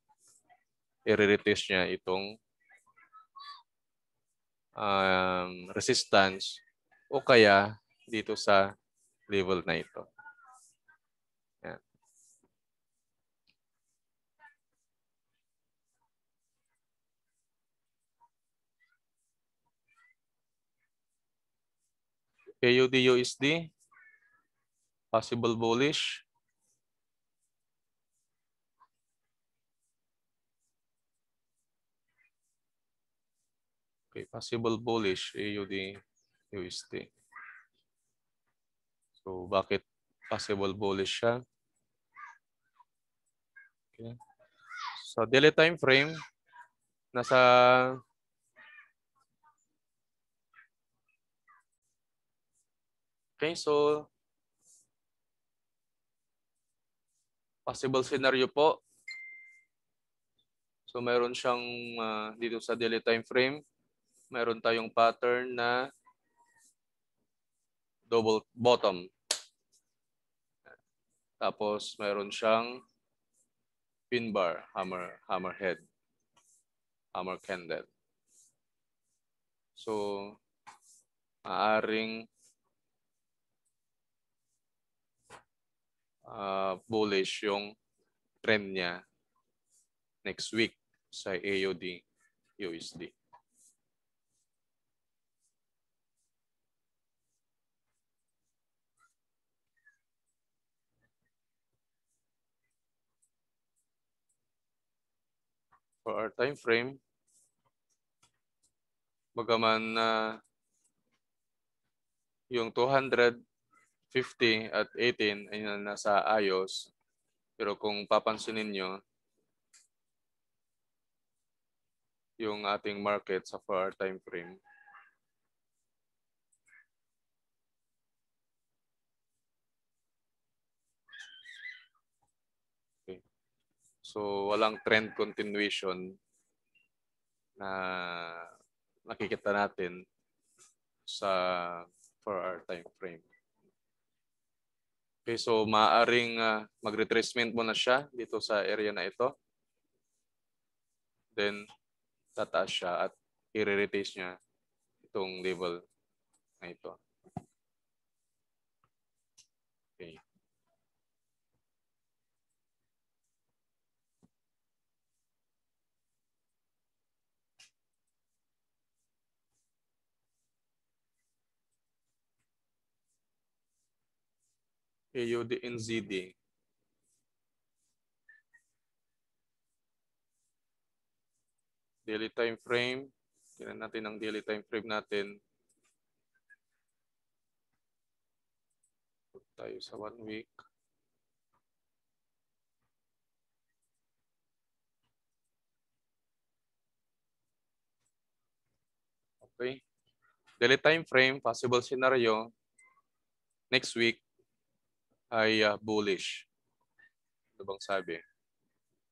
i-retest niya itong resistance o kaya dito sa level na ito. Yan. AUD USD, Possible bullish. Okay, possible bullish, AUD, USD. So, bakit possible bullish siya? Okay. So, daily time frame, nasa okay, so possible scenario po. So, mayroon siyang dito sa daily time frame, mayroon tayong pattern na double bottom. Tapos, mayroon siyang pin bar, hammerhead, hammer candle. So, maaring bullish yung trend niya next week sa AUD USD. For our time frame, bagaman yung 250 at 18 ay nasa ayos, pero kung papansinin nyo, yung ating market sa 4-hour time frame, okay. So walang trend continuation na nakikita natin sa 4-hour time frame. Okay, so maaaring mag-retracement muna siya dito sa area na ito. Then tataas siya at i-retrace niya itong level na ito. Okay. AUD NZD. Daily time frame. Tingnan natin ang daily time frame natin. Tayo sa 1 week. Okay. Daily time frame, possible scenario, next week ay bullish. Ano bang sabi?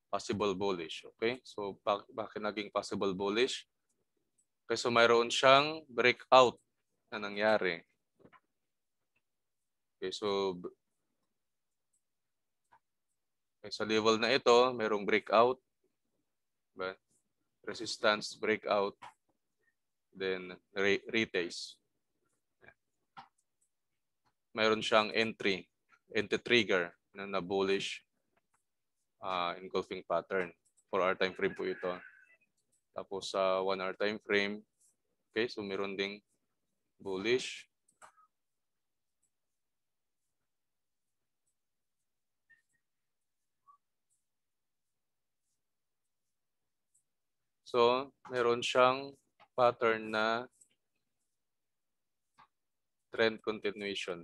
Possible bullish. Okay? So, bakit naging possible bullish? Kasi mayroon siyang breakout na nangyari. Okay, so sa level na ito, mayroong breakout. Diba? Resistance, breakout, then retest. Mayroon siyang entry trigger na bullish engulfing pattern. 4-hour time frame po ito. Tapos sa 1-hour time frame, okay, so meron ding bullish. So, meron siyang pattern na trend continuation.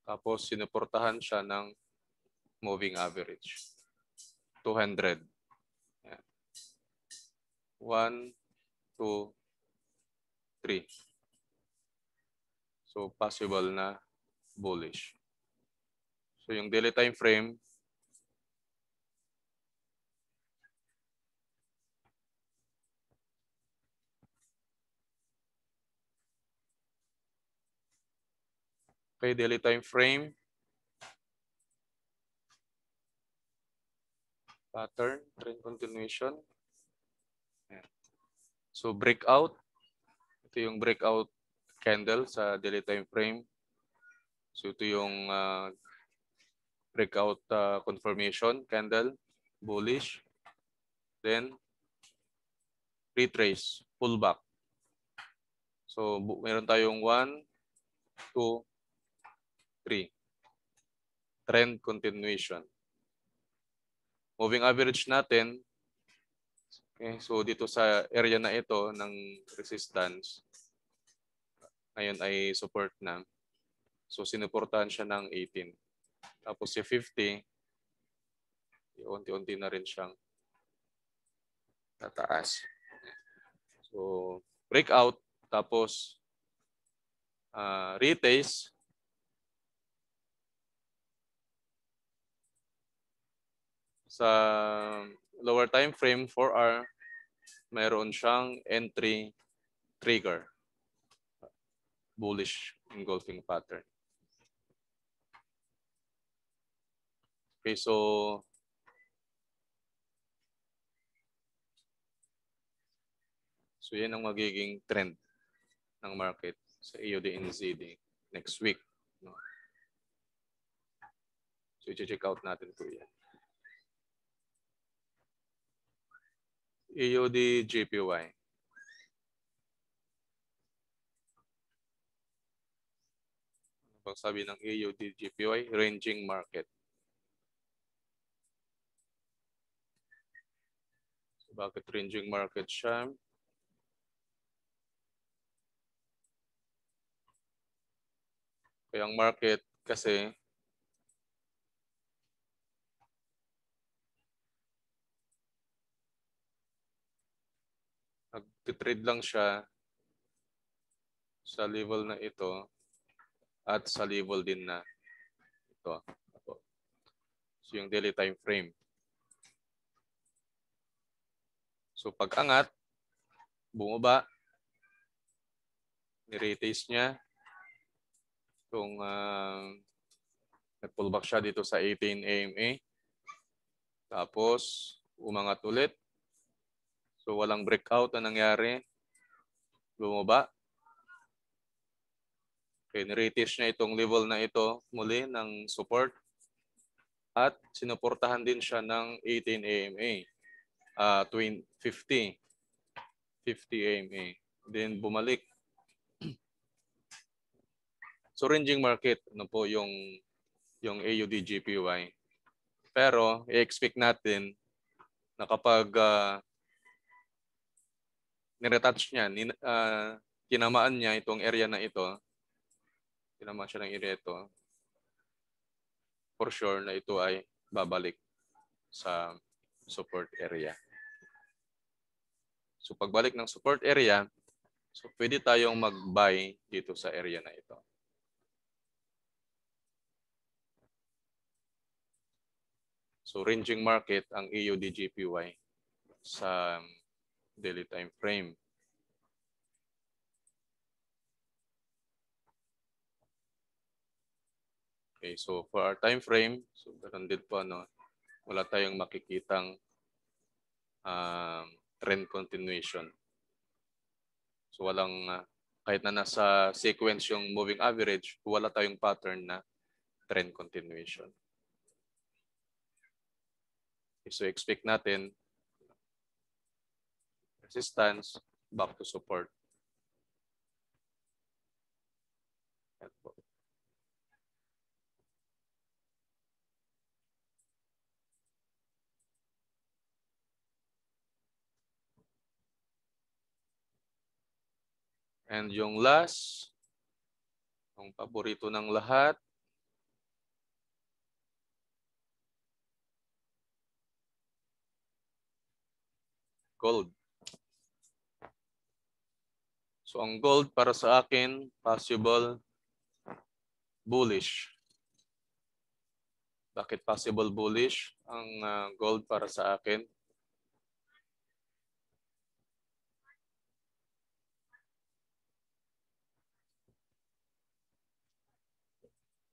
Tapos, sinuportahan siya ng moving average. 200. Yan. 1, 2, 3. So, possible na bullish. So, yung daily time frame, okay, daily time frame, pattern, trend continuation. Yan. So, breakout. Ito yung breakout candle sa daily time frame. So, ito yung breakout confirmation candle, bullish. then retrace, pullback. So meron tayong 1, 2, 3. Trend continuation. Moving average natin, okay, so dito sa area na ito ng resistance, ngayon ay support na. So sinuportahan siya ng 18. Tapos si 50, unti-unti na rin siyang tataas. So breakout, tapos retest. Sa lower time frame, 4 hour, mayroon siyang entry trigger. Bullish engulfing pattern. Okay, so yan ang magiging trend ng market sa EOD and ZD next week. No? So i-check out natin po yan. EOD JPY. Ano bang sabi ng EOD JPY? Ranging market. So bakit ranging market siya? Kaya ang market kasi nag-trade lang siya sa level na ito at sa level din na ito. So yung daily time frame. So pag angat, bumaba, ni-retest niya, kung nag-pullback siya dito sa 18 AMA, tapos umangat ulit. So walang breakout na nangyari, bumaba. Okay, ni-retest niya itong level na ito muli ng support at sinuportahan din siya ng 18 AMA, 50 AMA. Then bumalik. So ranging market, ano po yung AUD JPY. Pero i-expect natin na kapag niretouch niya, tinamaan niya itong area na ito, tinamaan siya ng area ito, for sure na ito ay babalik sa support area. So pagbalik ng support area, so pwede tayong mag-buy dito sa area na ito. So ranging market ang EUD JPY sa daily time frame. Okay, so for our time frame, so ganun din po, no, wala tayong makikitang trend continuation. So walang, kahit na nasa sequence yung moving average, wala tayong pattern na trend continuation. Okay, so expect natin resistance back to support. And yung last, yung paborito ng lahat, gold. So ang gold para sa akin, possible bullish. Bakit possible bullish ang gold para sa akin?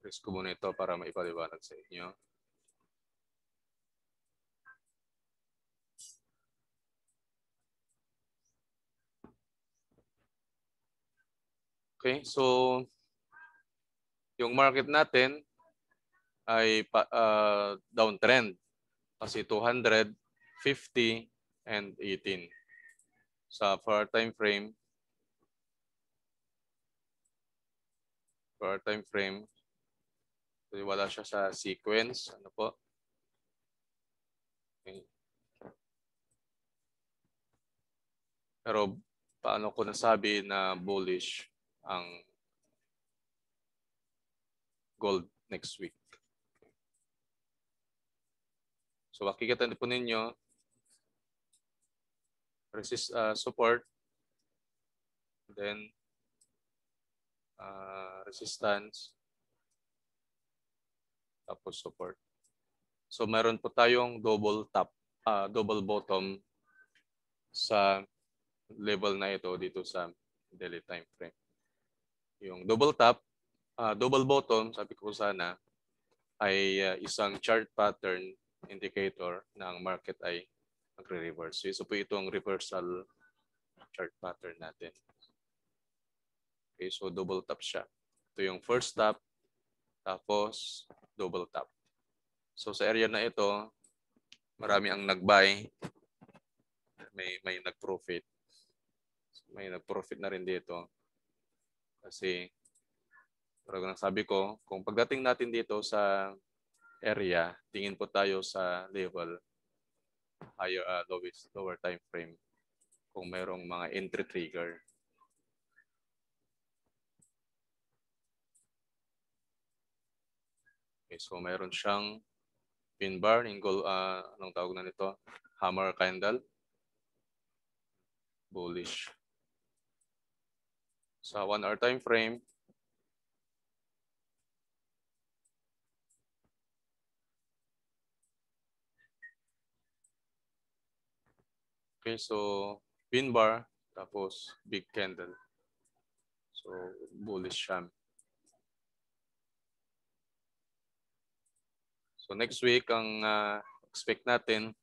Press ko muna ito para maipaliwanag sa inyo. Okay, so yung market natin ay downtrend. Kasi 200, 50, and 18. Sa for our time frame, wala siya sa sequence. Ano po? Okay. Pero paano ko nasabi na bullish ang gold next week? So makikita po ninyo, support, then resistance, tapos support. So meron po tayong double top, double bottom sa level na ito dito sa daily time frame. Yung double top, double bottom, sabi ko sana, ay isang chart pattern indicator na ang market ay magre-reverse. So isa po itong reversal chart pattern natin. Okay, so double top siya. Ito yung first top, tapos double top. So sa area na ito, marami ang nag-buy, may nag-profit. May nag-profit na rin dito. Kasi, parang sabi ko, kung pagdating natin dito sa area, tingin po tayo sa level higher, lower time frame kung mayroong mga entry trigger. Okay, so mayroon siyang pin bar, anong tawag na nito? Hammer candle. Bullish. Sa 1 hour time frame, okay, so pin bar, tapos big candle. So bullish siya. So next week, ang expect natin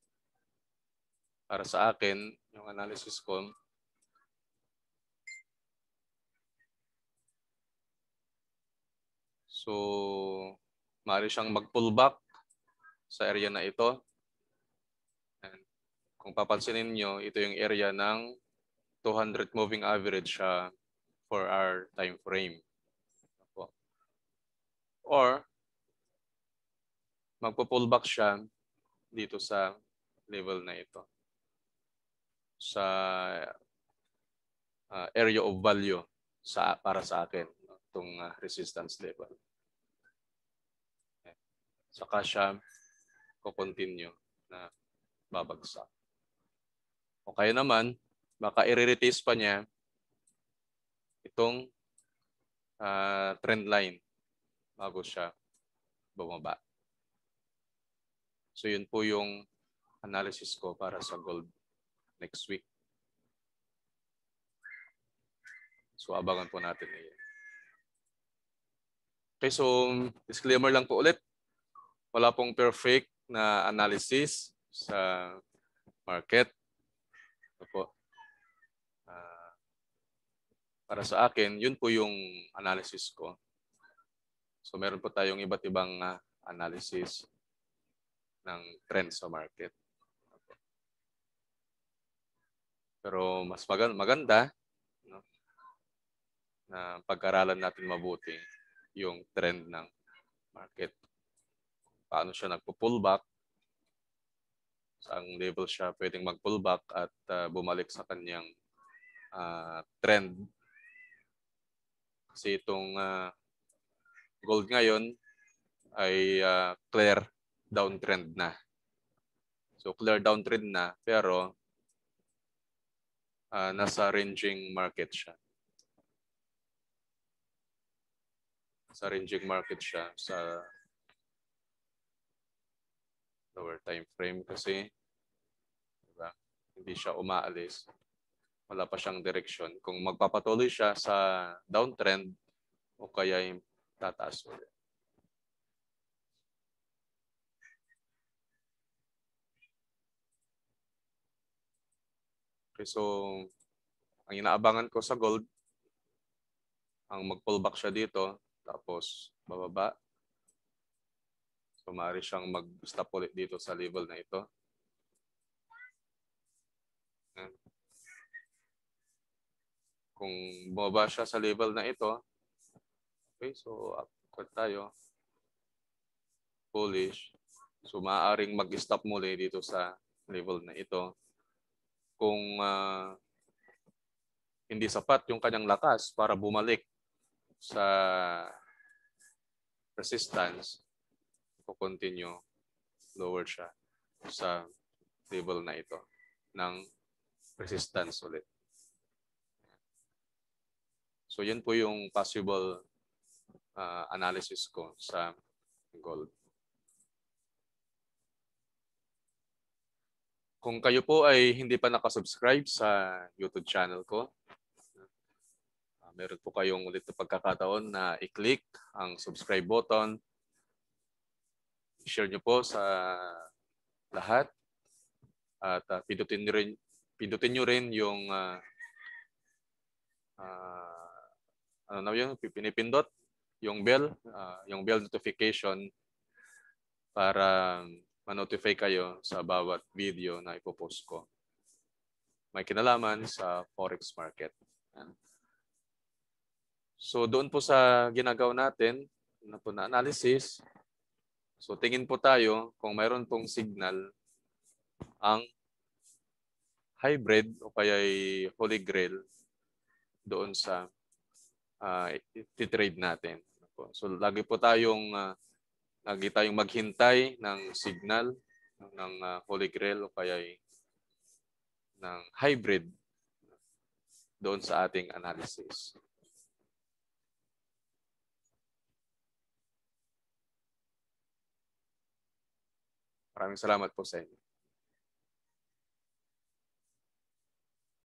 para sa akin, yung analysis ko, so maaari siyang mag-pullback sa area na ito. And kung papansinin nyo, ito yung area ng 200 moving average sa 4-hour time frame. Or magpo-pullback siya dito sa level na ito. Sa area of value para sa akin, itong resistance level. Saka siya ko-continue na babagsak. O kaya naman, baka i-retest pa niya itong trend line bago siya bumaba. So yun po yung analysis ko para sa gold next week. So abangan po natin ngayon. Okay, so disclaimer lang po ulit. Wala pong perfect na analysis sa market. Ito po. Para sa akin, yun po yung analysis ko. So meron po tayong iba't ibang analysis ng trend sa market. Pero mas maganda, no, na pag-aralan natin mabuti yung trend ng market. Paano siya nagpo-pullback, saang level siya pwedeng mag-pullback at bumalik sa kanyang trend. Kasi itong gold ngayon ay clear downtrend na. So clear downtrend na, pero nasa ranging market siya. Sa ranging market siya sa lower time frame kasi diba, hindi siya umaalis. Wala pa siyang direction. Kung magpapatuloy siya sa downtrend o kaya yung tataas ulit. Okay, so ang inaabangan ko sa gold, ang mag-pullback siya dito, tapos bababa. So maaari siyang mag-stop ulit dito sa level na ito. Kung bumaba siya sa level na ito, okay, so upward tayo, bullish. So maaaring mag-stop muli dito sa level na ito. Kung hindi sapat yung kanyang lakas para bumalik sa resistance, continue lower siya sa level na ito ng resistance ulit. So yun po yung possible analysis ko sa gold. Kung kayo po ay hindi pa nakasubscribe sa YouTube channel ko, meron po kayong ulit na pagkakataon na i-click ang subscribe button. I-share nyo po sa lahat at pindutin nyo rin yung ano na yun, pinipindot yung bell notification para ma-notify kayo sa bawat video na ipopost ko. May kinalaman sa forex market. So doon po sa ginagawa natin na analysis, so tingin po tayo kung mayroon pong signal ang hybrid o kaya holy grail doon sa i-trade natin. So lagi tayong maghintay ng signal ng holy grail o kaya ng hybrid doon sa ating analysis. Maraming salamat po sa inyo.